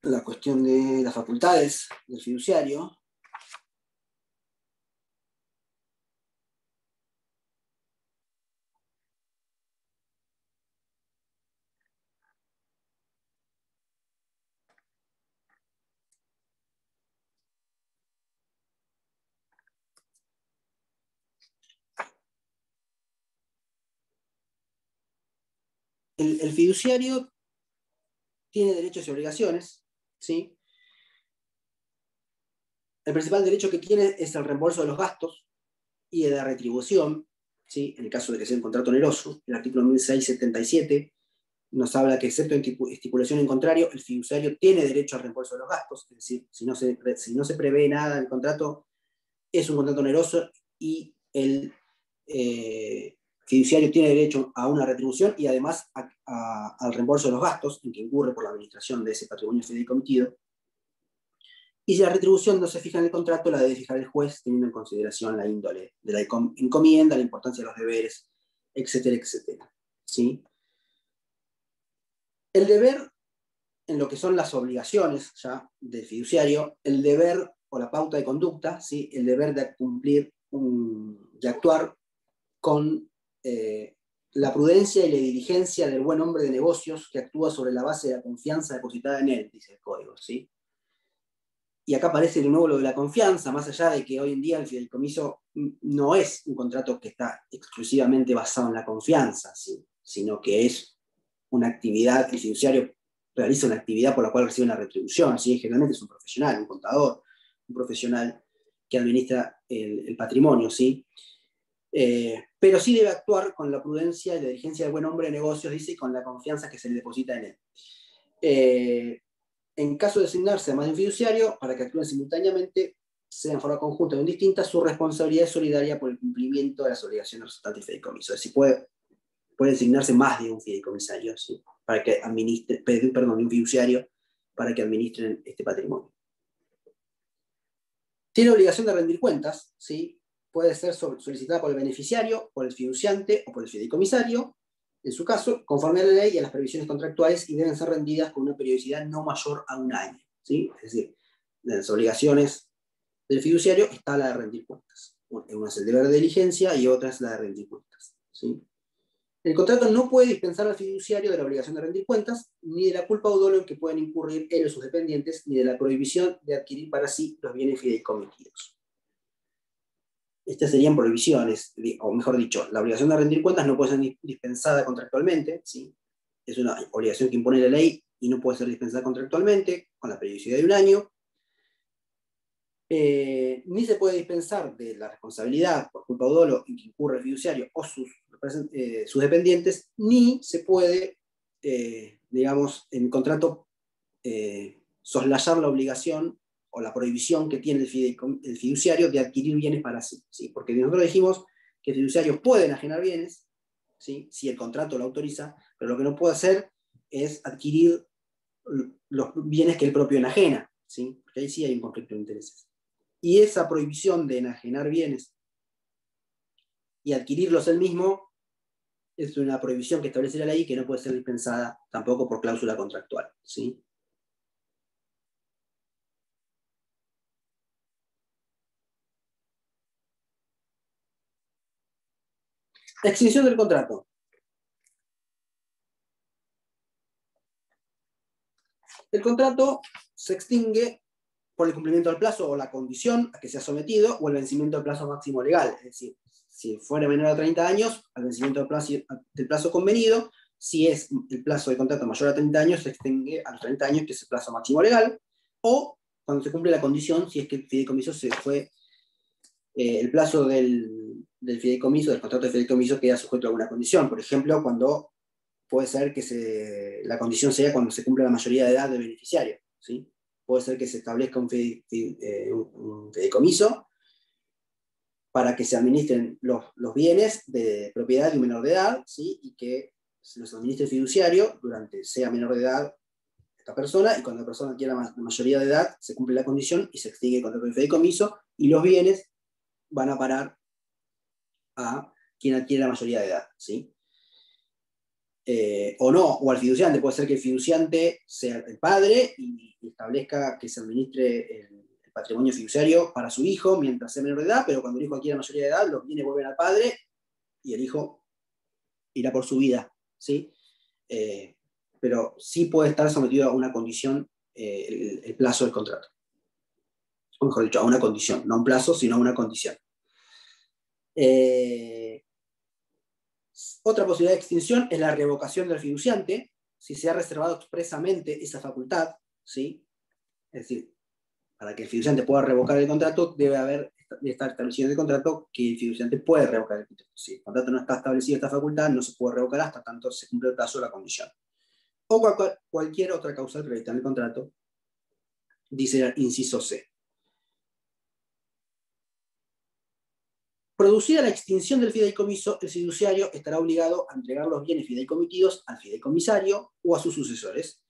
La cuestión de las facultades del fiduciario. el fiduciario tiene derechos y obligaciones, ¿sí? El principal derecho que tiene es el reembolso de los gastos y de la retribución, ¿sí? En el caso de que sea un contrato oneroso. El artículo 1677 nos habla que, excepto en estipulación en contrario, el fiduciario tiene derecho al reembolso de los gastos, es decir, si no se prevé nada en el contrato, es un contrato oneroso y el fiduciario tiene derecho a una retribución y además al reembolso de los gastos en que incurre por la administración de ese patrimonio fideicomitido. Y si la retribución no se fija en el contrato, la debe fijar el juez, teniendo en consideración la índole de la encomienda, la importancia de los deberes, etcétera, etcétera. ¿Sí? El deber, en lo que son las obligaciones ya del fiduciario, el deber o la pauta de conducta, ¿sí? El deber de cumplir, de actuar con la prudencia y la diligencia del buen hombre de negocios que actúa sobre la base de la confianza depositada en él, dice el código, ¿sí? Y acá aparece de nuevo lo de la confianza, más allá de que hoy en día el fideicomiso no es un contrato que está exclusivamente basado en la confianza, ¿sí? Sino que es una actividad, el fiduciario realiza una actividad por la cual recibe una retribución, ¿sí? Generalmente es un profesional, un contador, un profesional que administra el patrimonio, ¿sí? Pero sí debe actuar con la prudencia y la diligencia del buen hombre de negocios, dice, y con la confianza que se le deposita en él. En caso de asignarse a más de un fiduciario, para que actúen simultáneamente, sea en forma conjunta o indistinta, su responsabilidad es solidaria por el cumplimiento de las obligaciones resultantes del fideicomiso. Es decir, puede asignarse más de un fideicomisario, ¿sí? Para que administre, perdón, de un fiduciario, para que administren este patrimonio. Tiene obligación de rendir cuentas, ¿sí? Puede ser solicitada por el beneficiario, por el fiduciante o por el fideicomisario, en su caso, conforme a la ley y a las previsiones contractuales, y deben ser rendidas con una periodicidad no mayor a un año, ¿sí? Es decir, de las obligaciones del fiduciario está la de rendir cuentas. Una es el deber de diligencia y otra es la de rendir cuentas, ¿sí? El contrato no puede dispensar al fiduciario de la obligación de rendir cuentas, ni de la culpa o dolo en que pueden incurrir él o sus dependientes, ni de la prohibición de adquirir para sí los bienes fideicomitidos. Estas serían prohibiciones, o mejor dicho, la obligación de rendir cuentas no puede ser dispensada contractualmente, ¿sí? Es una obligación que impone la ley y no puede ser dispensada contractualmente, con la periodicidad de un año. Ni se puede dispensar de la responsabilidad por culpa o dolo en que incurre el fiduciario o sus dependientes, ni se puede, digamos, en el contrato soslayar la obligación o la prohibición que tiene el fiduciario de adquirir bienes para sí, ¿sí? Porque nosotros dijimos que fiduciarios pueden enajenar bienes, ¿sí? Si el contrato lo autoriza, pero lo que no puede hacer es adquirir los bienes que el propio enajena, ¿sí? Porque ahí sí hay un conflicto de intereses. Y esa prohibición de enajenar bienes y adquirirlos él mismo es una prohibición que establece la ley que no puede ser dispensada tampoco por cláusula contractual, ¿sí? Extinción del contrato. El contrato se extingue por el cumplimiento del plazo o la condición a que sea sometido o el vencimiento del plazo máximo legal. Es decir, si fuera menor a 30 años, al vencimiento del plazo convenido. Si es el plazo de contrato mayor a 30 años, se extingue a los 30 años, que es el plazo máximo legal. O cuando se cumple la condición, si es que el fideicomiso se fue, el plazo del fideicomiso, del contrato de fideicomiso, queda sujeto a alguna condición. Por ejemplo, cuando puede ser que la condición sea cuando se cumpla la mayoría de edad del beneficiario, ¿sí? Puede ser que se establezca un fideicomiso para que se administren los bienes de propiedad de un menor de edad, ¿sí? Y que se los administre el fiduciario durante sea menor de edad esta persona, y cuando la persona adquiera la mayoría de edad, se cumple la condición y se extingue el contrato de fideicomiso, y los bienes van a parar a quien adquiere la mayoría de edad, ¿sí? O no, o al fiduciante. Puede ser que el fiduciante sea el padre y establezca que se administre el patrimonio fiduciario para su hijo mientras sea menor de edad, pero cuando el hijo adquiere la mayoría de edad, los bienes vuelven al padre y el hijo irá por su vida, ¿sí? Pero sí puede estar sometido a una condición el plazo del contrato. O mejor dicho, a una condición, no a un plazo, sino a una condición. Otra posibilidad de extinción es la revocación del fiduciante, si se ha reservado expresamente esa facultad, ¿sí? Es decir, para que el fiduciante pueda revocar el contrato, debe estar establecido en el contrato que el fiduciante puede revocar el contrato. Si el contrato no está establecido esta facultad, no se puede revocar hasta tanto se cumple el plazo de la condición. O cualquier otra causal prevista en el contrato, dice el inciso C. Producida la extinción del fideicomiso, el fiduciario estará obligado a entregar los bienes fideicomitidos al fideicomisario o a sus sucesores,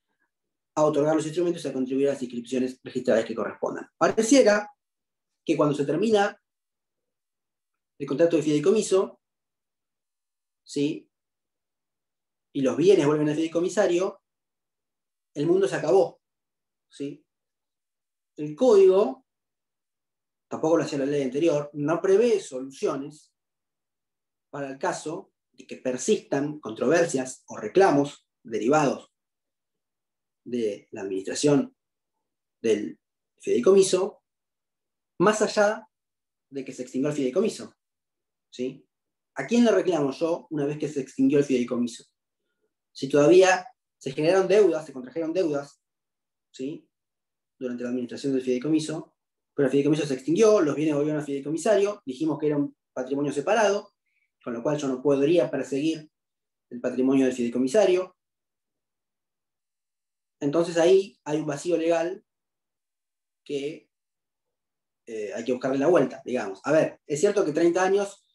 a otorgar los instrumentos y a contribuir a las inscripciones registrales que correspondan. Pareciera que cuando se termina el contrato de fideicomiso, ¿sí?, y los bienes vuelven al fideicomisario, el mundo se acabó, ¿sí? El código, tampoco lo hacía la ley anterior, no prevé soluciones para el caso de que persistan controversias o reclamos derivados de la administración del fideicomiso, más allá de que se extinguió el fideicomiso, ¿sí? ¿A quién le reclamo yo una vez que se extinguió el fideicomiso? Si todavía se generaron deudas, se contrajeron deudas, ¿sí?, durante la administración del fideicomiso, pero el fideicomiso se extinguió, los bienes volvieron al fideicomisario, dijimos que era un patrimonio separado, con lo cual yo no podría perseguir el patrimonio del fideicomisario. Entonces ahí hay un vacío legal que hay que buscarle la vuelta, digamos. A ver, es cierto que 30 años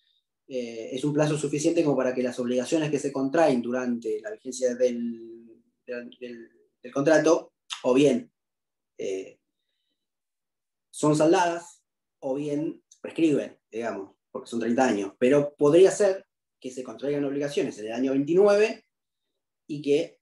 es un plazo suficiente como para que las obligaciones que se contraen durante la vigencia del contrato, o bien son saldadas, o bien prescriben, digamos, porque son 30 años. Pero podría ser que se contraigan obligaciones en el año 29 y que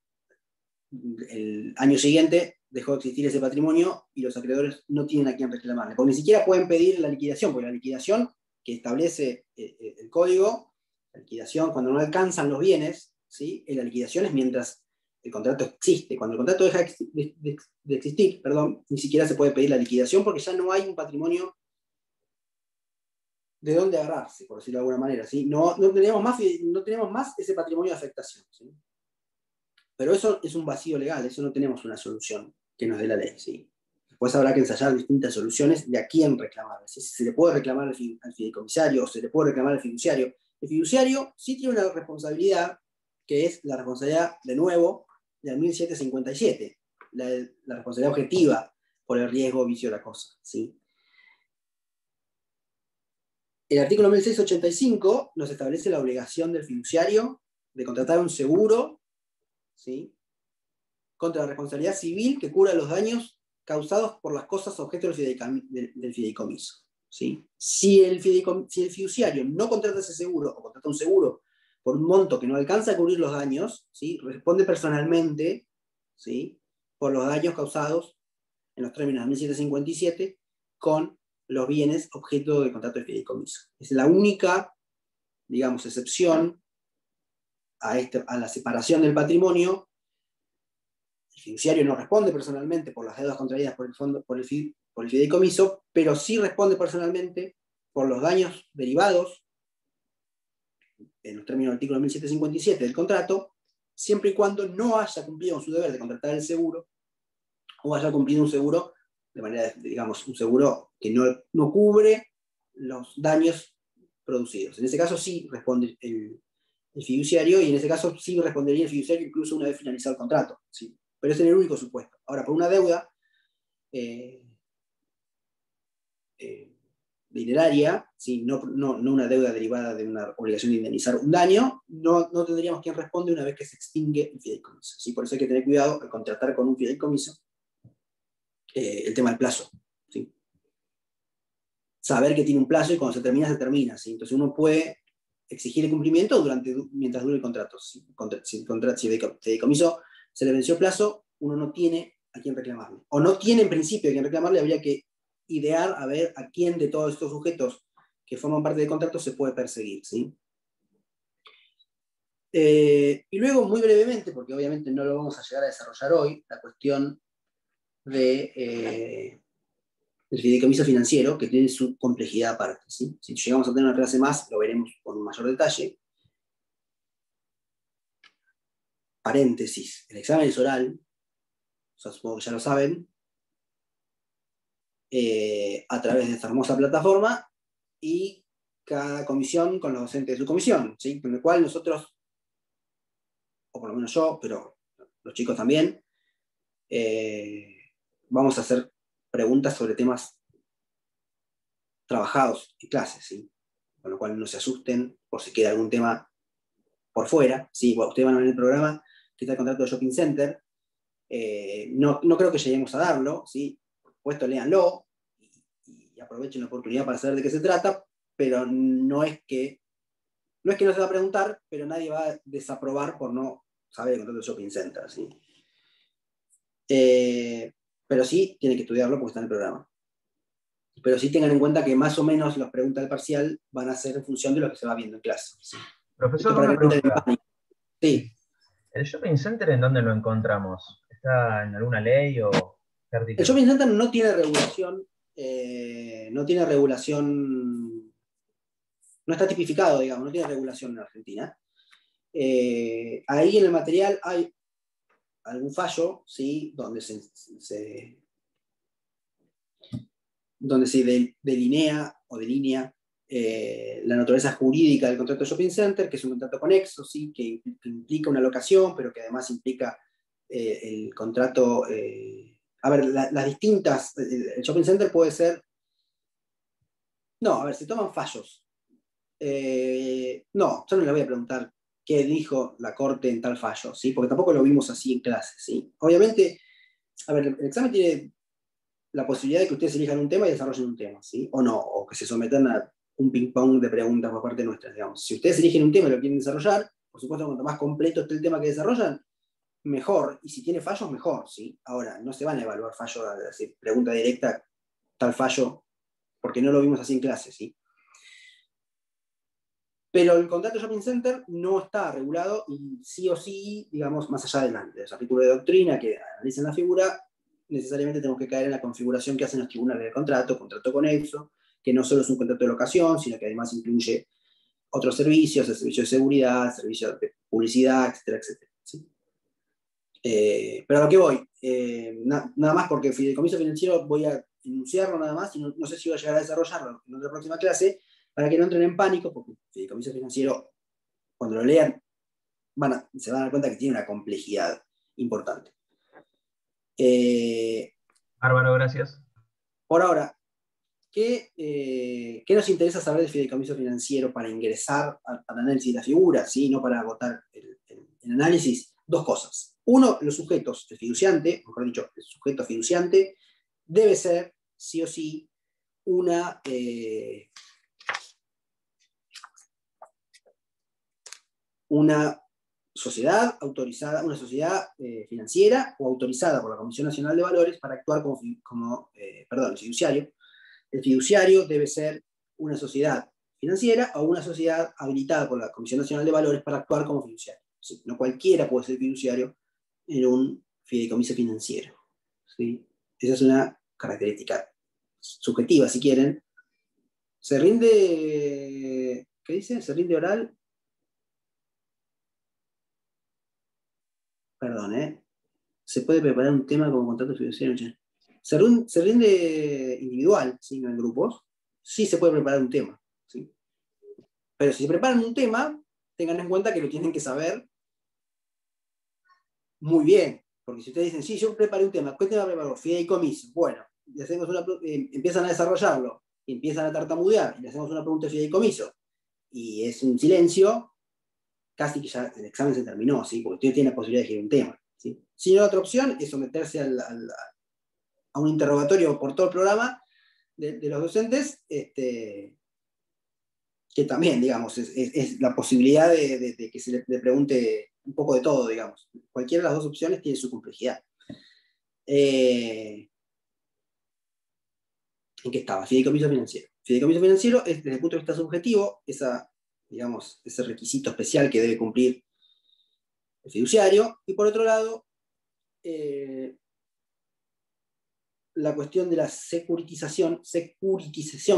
el año siguiente dejó de existir ese patrimonio y los acreedores no tienen a quién reclamarle. Porque ni siquiera pueden pedir la liquidación, porque la liquidación que establece el código, la liquidación cuando no alcanzan los bienes, ¿sí?, la liquidación es mientras el contrato existe. Cuando el contrato deja de existir, ni siquiera se puede pedir la liquidación porque ya no hay un patrimonio de dónde agarrarse, por decirlo de alguna manera, ¿sí? No tenemos más ese patrimonio de afectación, ¿sí? Pero eso es un vacío legal, eso no tenemos una solución que nos dé la ley, ¿sí? Después habrá que ensayar distintas soluciones de a quién reclamar. Si se le puede reclamar al fideicomisario o se le puede reclamar al fiduciario. El fiduciario sí tiene una responsabilidad, que es la responsabilidad, de nuevo, del 1757, la responsabilidad objetiva por el riesgo o vicio de la cosa, ¿sí? El artículo 1685 nos establece la obligación del fiduciario de contratar un seguro, ¿sí?, contra la responsabilidad civil que cubra los daños causados por las cosas objeto del fideicomiso, ¿sí? Si el fiduciario no contrata ese seguro, o contrata un seguro por un monto que no alcanza a cubrir los daños, ¿sí?, responde personalmente, ¿sí?, por los daños causados en los términos de 1757 con los bienes objeto del contrato de fideicomiso. Es la única, digamos, excepción a la separación del patrimonio. El fiduciario no responde personalmente por las deudas contraídas por el fideicomiso, pero sí responde personalmente por los daños derivados en los términos del artículo 1757 del contrato, siempre y cuando no haya cumplido con su deber de contratar el seguro o haya cumplido un seguro de manera, digamos, un seguro que no cubre los daños producidos. En ese caso sí responde el fiduciario, y en ese caso sí respondería el fiduciario incluso una vez finalizado el contrato, ¿sí? Pero ese es el único supuesto. Ahora, por una deuda dineraria, ¿sí?, no una deuda derivada de una obligación de indemnizar un daño, no tendríamos quien responde una vez que se extingue el fideicomiso, ¿sí? Por eso hay que tener cuidado al contratar con un fideicomiso el tema del plazo, ¿sí? Saber que tiene un plazo y cuando se termina, ¿sí? Entonces uno puede exigir el cumplimiento mientras dure el contrato. Si el fideicomiso se le venció el plazo, uno no tiene a quién reclamarle. O no tiene en principio a quién reclamarle, habría que idear a ver a quién de todos estos sujetos que forman parte del contrato se puede perseguir, ¿sí? Y luego, muy brevemente, porque obviamente no lo vamos a llegar a desarrollar hoy, la cuestión del fideicomiso financiero, que tiene su complejidad aparte, ¿sí? Si llegamos a tener una clase más, lo veremos con mayor detalle. paréntesis, el examen es oral, o sea, supongo que ya lo saben, a través de esta hermosa plataforma, y cada comisión con los docentes de su comisión, ¿sí? Con lo cual nosotros, o por lo menos yo, pero los chicos también, vamos a hacer preguntas sobre temas trabajados en clases, ¿sí? Con lo cual no se asusten por si queda algún tema por fuera, ¿sí? Bueno, ustedes van a ver el programa que está el contrato de Shopping Center, no creo que lleguemos a darlo, ¿sí? Por supuesto, léanlo y aprovechen la oportunidad para saber de qué se trata, pero no es que no se va a preguntar, pero nadie va a desaprobar por no saber el contrato de Shopping Center, ¿sí? Pero sí tienen que estudiarlo porque está en el programa. Pero sí tengan en cuenta que más o menos las preguntas del parcial van a ser en función de lo que se va viendo en clase, ¿sí? Profesor, Para una que no entren en pregunta. pánico. Sí. ¿El shopping center en dónde lo encontramos? ¿Está en alguna ley o qué El artículo? Shopping Center no tiene regulación, no está tipificado, digamos, no tiene regulación en Argentina. Ahí en el material hay algún fallo, ¿sí? Donde se delinea o delinea la naturaleza jurídica del contrato de shopping center, que es un contrato conexo, ¿sí? que implica una locación, pero que además implica el contrato. A ver, las distintas. El shopping center puede ser. No, a ver, se toman fallos. No, yo no le voy a preguntar qué dijo la corte en tal fallo, ¿sí? Porque tampoco lo vimos así en clase, ¿sí? Obviamente, a ver, el examen tiene la posibilidad de que ustedes elijan un tema y desarrollen un tema, ¿sí? O no, o que se sometan a un ping-pong de preguntas por parte nuestra, digamos. Si ustedes eligen un tema y lo quieren desarrollar, por supuesto, cuanto más completo esté el tema que desarrollan, mejor. Y si tiene fallos, mejor, ¿sí? Ahora, no se van a evaluar fallos, decir, pregunta directa, tal fallo, porque no lo vimos así en clase, ¿sí? Pero el contrato shopping center no está regulado y sí o sí, digamos, más allá de los artículos de doctrina que analizan la figura, necesariamente tenemos que caer en la configuración que hacen los tribunales del contrato conexo, que no solo es un contrato de locación, sino que además incluye otros servicios, el servicio de seguridad, servicios de publicidad, etcétera, etcétera, ¿sí? Pero a lo que voy, nada más porque el fideicomiso financiero voy a enunciarlo nada más y no sé si voy a llegar a desarrollarlo en otra próxima clase, para que no entren en pánico, porque el fideicomiso financiero, cuando lo lean, se van a dar cuenta que tiene una complejidad importante. Bárbaro, gracias. Por ahora, ¿qué nos interesa saber del fideicomiso financiero para ingresar al análisis de la figura, ¿sí? No para agotar el análisis? Dos cosas. Uno, los sujetos, el fiduciante, mejor dicho, el sujeto fiduciante, debe ser, sí o sí, una sociedad autorizada, una sociedad financiera o autorizada por la Comisión Nacional de Valores para actuar el fiduciario. El fiduciario debe ser una sociedad financiera o una sociedad habilitada por la Comisión Nacional de Valores para actuar como fiduciario. ¿Sí? No cualquiera puede ser fiduciario en un fideicomiso financiero, ¿sí? Esa es una característica subjetiva, si quieren. Se rinde, ¿qué dice? Se rinde oral. Perdón, se puede preparar un tema como contrato fiduciario. Se rinde individual, ¿sí? No en grupos. Sí se puede preparar un tema, ¿sí? Pero si se preparan un tema, tengan en cuenta que lo tienen que saber muy bien. Porque si ustedes dicen, sí, yo preparé un tema, ¿qué tema preparó? Fideicomiso. Bueno, y hacemos empiezan a desarrollarlo, y empiezan a tartamudear, y le hacemos una pregunta de fideicomiso, y es un silencio, casi que ya el examen se terminó, ¿sí? Porque ustedes tienen la posibilidad de elegir un tema, ¿sí? Si no, otra opción es someterse a un interrogatorio por todo el programa de los docentes, que también, digamos, es la posibilidad de que se le pregunte un poco de todo, digamos. Cualquiera de las dos opciones tiene su complejidad. ¿En qué estaba? Fideicomiso financiero. Fideicomiso financiero es, desde el punto de vista subjetivo, ese requisito especial que debe cumplir el fiduciario, y por otro lado, la cuestión de la securitización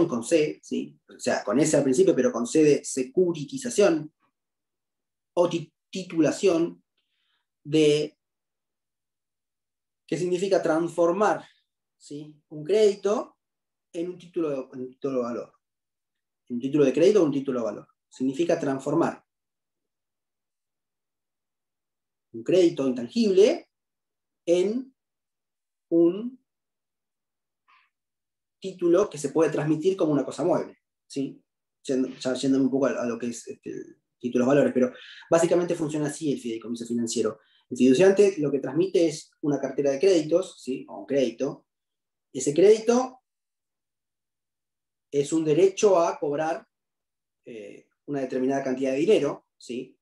con C, ¿sí? O sea, con S al principio, pero con C de securitización o titulación de qué significa transformar, ¿sí?, un crédito en un título de valor. Un título de crédito o un título de valor. Significa transformar un crédito intangible en un título que se puede transmitir como una cosa mueble, ¿sí? Ya yéndome un poco a lo que es títulos valores, pero básicamente funciona así el fideicomiso financiero. El fiduciante lo que transmite es una cartera de créditos, ¿sí?, o un crédito. Ese crédito es un derecho a cobrar una determinada cantidad de dinero, ¿sí?,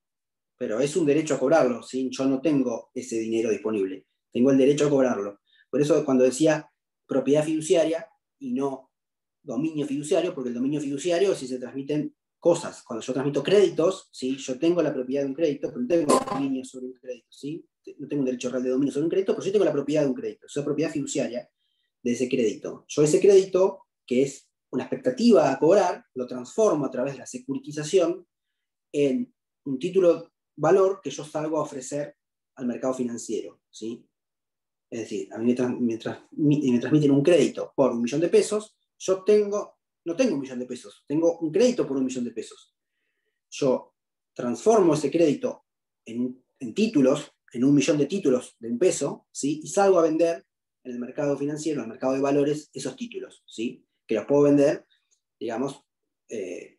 pero es un derecho a cobrarlo, ¿sí? Yo no tengo ese dinero disponible, tengo el derecho a cobrarlo. Por eso cuando decía propiedad fiduciaria y no dominio fiduciario, porque el dominio fiduciario es si se transmiten cosas. Cuando yo transmito créditos, ¿sí?, yo tengo la propiedad de un crédito, pero no tengo dominio sobre un crédito, ¿sí? No tengo un derecho real de dominio sobre un crédito, pero sí tengo la propiedad de un crédito, soy propiedad fiduciaria de ese crédito. Yo ese crédito, que es una expectativa a cobrar, lo transformo a través de la securitización en un título valor que yo salgo a ofrecer al mercado financiero, ¿sí? Es decir, a mí me transmiten un crédito por 1 millón de pesos, yo no tengo 1 millón de pesos, tengo un crédito por 1 millón de pesos. Yo transformo ese crédito en títulos, en 1 millón de títulos de 1 peso, ¿sí?, y salgo a vender en el mercado financiero, en el mercado de valores, esos títulos, ¿sí?, que los puedo vender, digamos,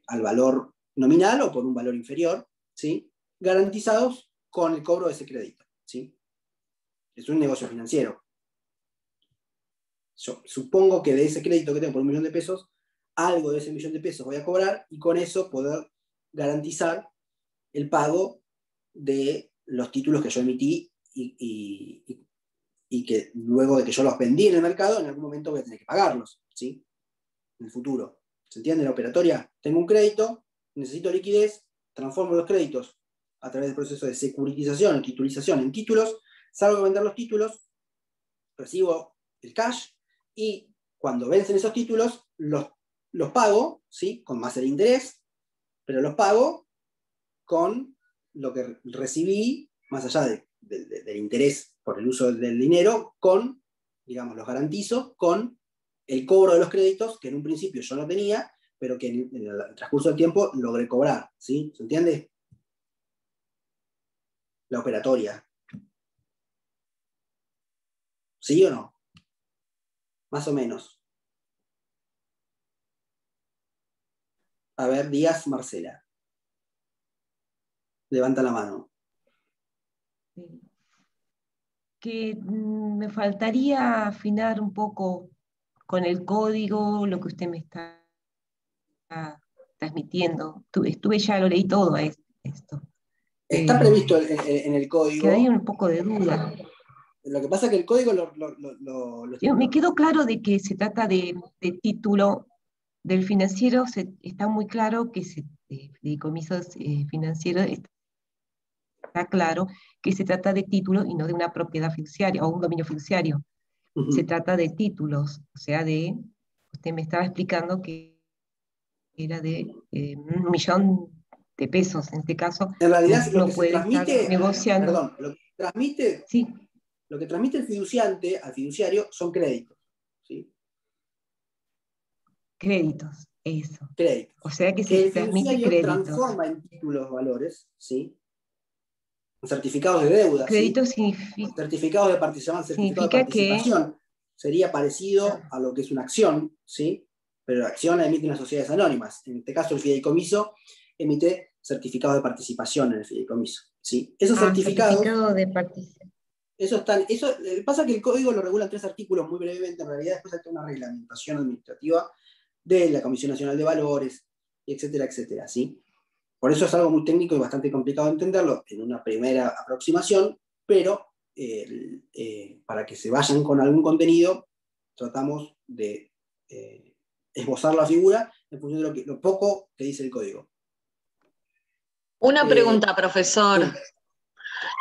al valor nominal o por un valor inferior, ¿sí?, garantizados con el cobro de ese crédito, ¿sí? Es un negocio financiero. Yo supongo que de ese crédito que tengo por 1 millón de pesos, algo de ese 1 millón de pesos voy a cobrar y con eso poder garantizar el pago de los títulos que yo emití y que luego de que yo los vendí en el mercado, en algún momento voy a tener que pagarlos, ¿sí?, en el futuro. ¿Se entiende la operatoria? Tengo un crédito, necesito liquidez, transformo los créditos a través del proceso de securitización o titulización en títulos, salgo a vender los títulos, recibo el cash y cuando vencen esos títulos los pago, ¿sí?, con más el interés, pero los pago con lo que recibí, más allá del interés por el uso del dinero, con, digamos, los garantizo, con el cobro de los créditos, que en un principio yo no tenía, pero que en el transcurso del tiempo logré cobrar, ¿sí? ¿Se entiende? La operatoria. ¿Sí o no? Más o menos. A ver, Díaz Marcela. Levanta la mano. Que me faltaría afinar un poco con el código, lo que usted me está transmitiendo. Ya lo leí todo esto. Está previsto en el código. Quedaría un poco de duda. Lo que pasa es que el código Me quedó claro de que se trata de título del financiero, está muy claro que fideicomisos financieros, está claro que se trata de título y no de una propiedad fiduciaria o un dominio fiduciario. Se trata de títulos, o sea, usted me estaba explicando que era de 1 millón de pesos, en este caso. En realidad, lo uno que se puede transmite, estar negociando. perdón, Sí. Lo que transmite el fiduciante al fiduciario son créditos, ¿sí? Créditos, eso. Créditos. O sea que Que se el transmite fiduciario créditos. transforma en títulos valores, ¿sí? Certificados de deuda, Créditos ¿sí? Certificados de participación, certificados de participación. Sería parecido a lo que es una acción, ¿sí? Pero la acción la emite unas sociedades anónimas. En este caso, el fideicomiso emite certificados de participación en el fideicomiso, ¿sí? Esos certificados... Certificado de participación. Pasa que el código lo regula en 3 artículos muy brevemente, en realidad después hay toda una reglamentación administrativa de la Comisión Nacional de Valores, etcétera, etcétera, ¿sí? Por eso es algo muy técnico y bastante complicado de entenderlo en una primera aproximación, pero para que se vayan con algún contenido, tratamos de esbozar la figura en función de lo poco que dice el código. Una pregunta, profesor.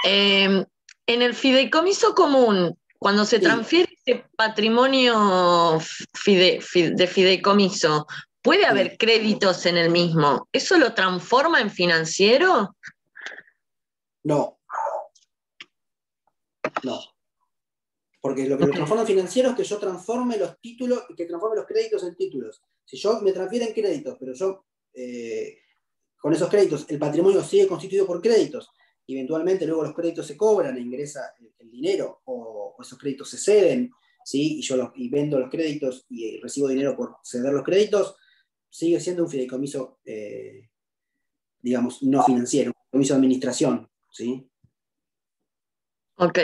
Sí. En el fideicomiso común, cuando se transfiere ese patrimonio de fideicomiso, ¿puede haber créditos en el mismo? ¿Eso lo transforma en financiero? No. No. Porque lo que lo transforma en financiero es que yo transforme los títulos, que transforme los créditos en títulos. Si yo me transfieren créditos, pero yo con esos créditos el patrimonio sigue constituido por créditos, eventualmente luego los créditos se cobran e ingresa el dinero, o esos créditos se ceden, ¿sí? Y vendo los créditos y recibo dinero por ceder los créditos, sigue siendo un fideicomiso, digamos, no financiero, un fideicomiso de administración, ¿sí? Ok,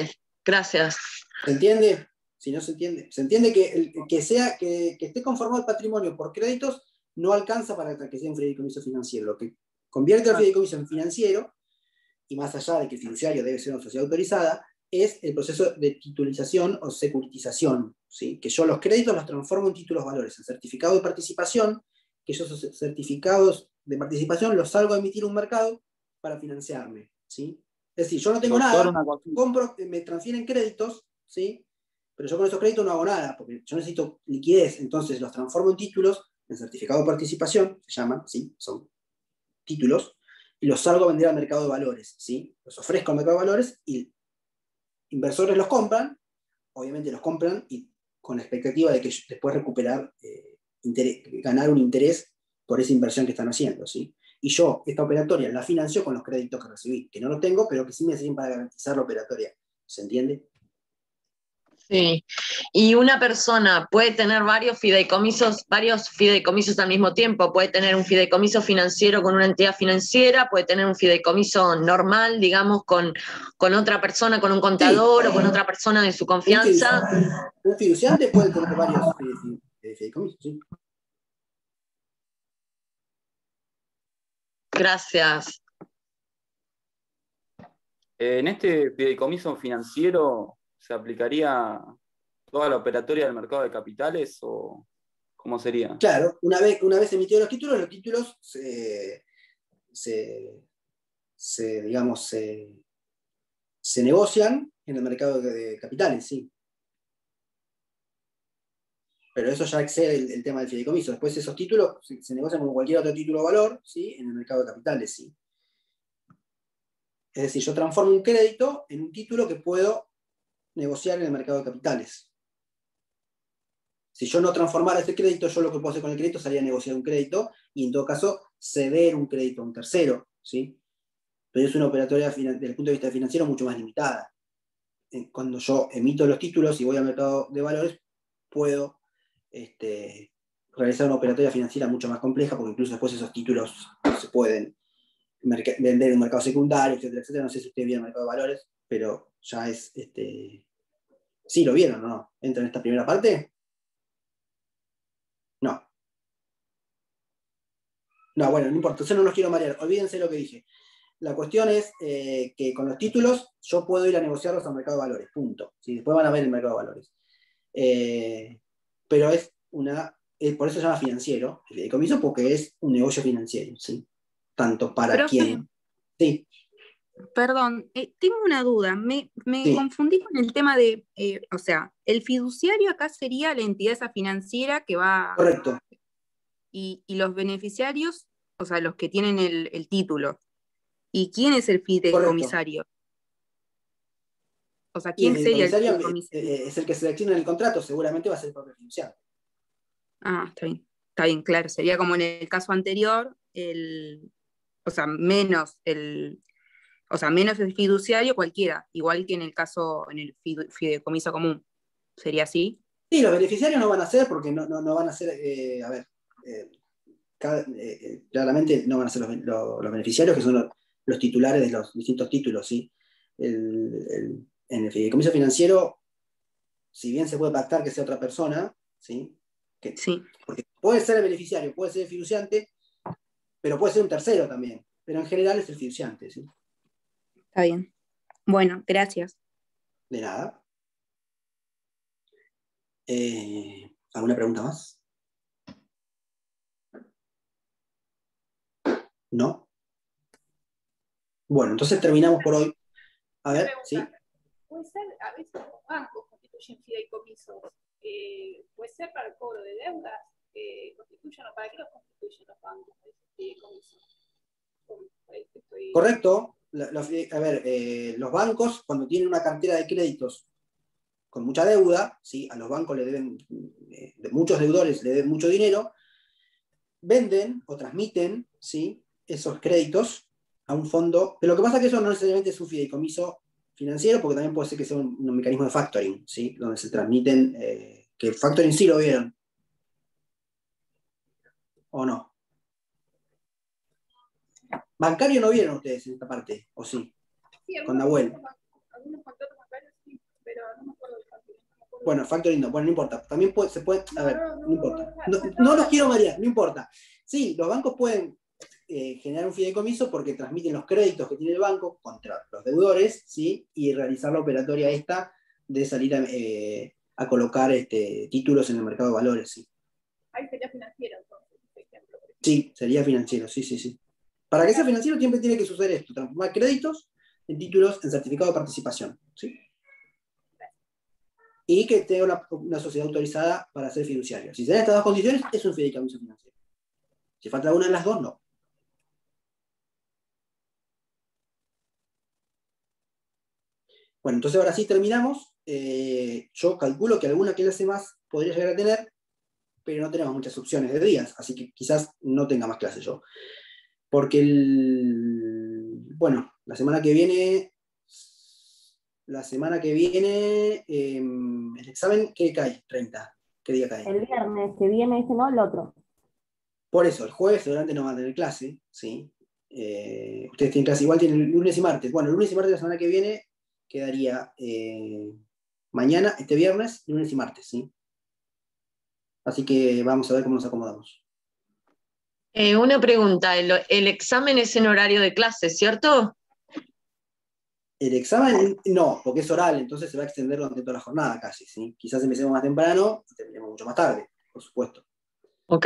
gracias. ¿Se entiende? Si no se entiende. Se entiende que que esté conformado el patrimonio por créditos no alcanza para que sea un fideicomiso financiero. Lo que convierte al fideicomiso en financiero, y más allá de que el fiduciario debe ser una sociedad autorizada, es el proceso de titulización o securitización, ¿sí? Que yo los créditos los transformo en títulos valores, en certificado de participación, que yo esos certificados de participación los salgo a emitir a un mercado para financiarme, ¿sí? Es decir, yo no tengo nada, compro, me transfieren créditos, ¿sí? Pero yo con esos créditos no hago nada, porque yo necesito liquidez, entonces los transformo en títulos, en certificado de participación, se llaman, ¿sí? Son títulos, y los salgo a vender al mercado de valores, ¿sí? Los ofrezco al mercado de valores y inversores los compran, obviamente los compran y con la expectativa de que después recuperar, ganar un interés por esa inversión que están haciendo, ¿sí? Y yo, esta operatoria, la financio con los créditos que recibí, que no los tengo, pero que sí me sirven para garantizar la operatoria. ¿Se entiende? Sí. Y una persona puede tener varios fideicomisos al mismo tiempo. Puede tener un fideicomiso financiero con una entidad financiera, puede tener un fideicomiso normal, digamos, con otra persona, con un contador, sí, o con otra persona de su confianza. Un fiduciante puede tener varios fideicomisos, sí. Gracias. En este fideicomiso financiero, ¿se aplicaría toda la operatoria del mercado de capitales o cómo sería? Claro, una vez emitidos los títulos digamos, se negocian en el mercado de capitales, sí. Pero eso ya excede el tema del fideicomiso. Después esos títulos se negocian como cualquier otro título de valor, ¿sí? En el mercado de capitales, sí. Es decir, yo transformo un crédito en un título que puedo negociar en el mercado de capitales. Si yo no transformara ese crédito, yo lo que puedo hacer con el crédito sería negociar un crédito y en todo caso ceder un crédito a un tercero, ¿sí? Pero es una operatoria desde el punto de vista financiero mucho más limitada. Cuando yo emito los títulos y voy al mercado de valores, puedo realizar una operatoria financiera mucho más compleja, porque incluso después esos títulos se pueden vender en un mercado secundario, etcétera, etcétera. No sé si ustedes vieron el mercado de valores, pero ya es... Sí, lo vieron, ¿no? ¿Entra en esta primera parte? No. No, bueno, no importa, yo no los quiero marear, olvídense lo que dije. La cuestión es que con los títulos yo puedo ir a negociarlos al mercado de valores, punto. ¿Sí? Después van a ver el mercado de valores. Pero por eso se llama financiero, el fideicomiso, porque es un negocio financiero, ¿sí? Tanto para Profe, quien... Sí. Perdón, tengo una duda. Me Sí. confundí con el tema de, o sea, el fiduciario acá sería la entidad esa financiera que va... Correcto. Y los beneficiarios, o sea, los que tienen el título. ¿Y quién es el fideicomisario? O sea, ¿quién sería el fideicomisario? Es el que selecciona en el contrato, seguramente va a ser el propio fiduciario. Ah, está bien, claro. Sería como en el caso anterior, o sea, menos el fiduciario cualquiera, igual que en el caso, en el fideicomiso común. ¿Sería así? Sí, los beneficiarios no van a ser, porque no van a ser, claramente no van a ser los beneficiarios, que son los titulares de los distintos títulos, ¿sí? En el fideicomiso financiero, si bien se puede pactar que sea otra persona, ¿sí? Sí. Porque puede ser el beneficiario, puede ser el fiduciante, pero puede ser un tercero también. Pero en general es el fiduciante, ¿sí? Está bien. Bueno, gracias. De nada. ¿Alguna pregunta más? ¿No? Bueno, entonces terminamos por hoy. A ver, ¿sí? Puede ser, a veces los bancos constituyen fideicomisos. Puede ser para el cobro de deudas. ¿Constituyen o para qué los constituyen los bancos? Fideicomisos. Correcto. A ver, los bancos, cuando tienen una cartera de créditos con mucha deuda, ¿sí? A los bancos le deben, muchos deudores le deben mucho dinero, venden o transmiten, ¿sí? Esos créditos a un fondo, pero lo que pasa es que eso no necesariamente es un fideicomiso financiero, porque también puede ser que sea un mecanismo de factoring, ¿sí? Donde se transmiten, que el factoring sí lo vieron, ¿o no? Bancario no vieron ustedes en esta parte, ¿o sí? Sí, Con Nahuel. algunos contratos bancarios sí, pero no me acuerdo del factoring. Bueno, factoring no, bueno, no importa. También se puede, a ver, no importa. No los quiero marear, no importa. Sí, los bancos pueden generar un fideicomiso porque transmiten los créditos que tiene el banco contra los deudores, ¿sí? Y realizar la operatoria esta de salir a colocar títulos en el mercado de valores, ¿sí? Ahí sería financiero, entonces, por ejemplo. Sí, sería financiero, sí. Para que sea financiero siempre tiene que suceder esto, transformar créditos en títulos en certificado de participación, ¿sí? Y que tenga una sociedad autorizada para ser fiduciario. Si se dan estas dos condiciones, es un fideicomiso financiero. Si falta alguna de las dos, no. Bueno, entonces ahora sí terminamos. Yo calculo que alguna clase más podría llegar a tener, pero no tenemos muchas opciones de días, así que quizás no tenga más clases yo. Porque bueno, la semana que viene, el examen, ¿qué cae? 30. ¿Qué día cae? El viernes que viene ese, no, el otro. Por eso, el jueves seguramente no van a tener clase, ¿sí? Ustedes tienen clase igual, tienen lunes y martes. Bueno, lunes y martes de la semana que viene quedaría mañana, este viernes, lunes y martes, ¿sí? Así que vamos a ver cómo nos acomodamos. Una pregunta, el examen es en horario de clase, ¿cierto? El examen no, porque es oral, entonces se va a extender durante toda la jornada casi, ¿sí? Quizás empecemos más temprano y terminemos mucho más tarde, por supuesto. Ok.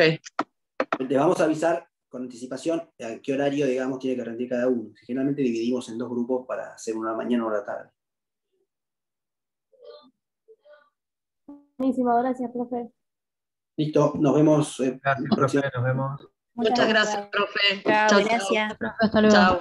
Les vamos a avisar con anticipación a qué horario, digamos, tiene que rendir cada uno. Generalmente dividimos en dos grupos para hacer una mañana o una tarde. Buenísimo, gracias, profe. Listo, nos vemos. Gracias, profe, nos vemos. Muchas gracias, profe. Chao, Chao, gracias. Profe, hasta luego. Chao.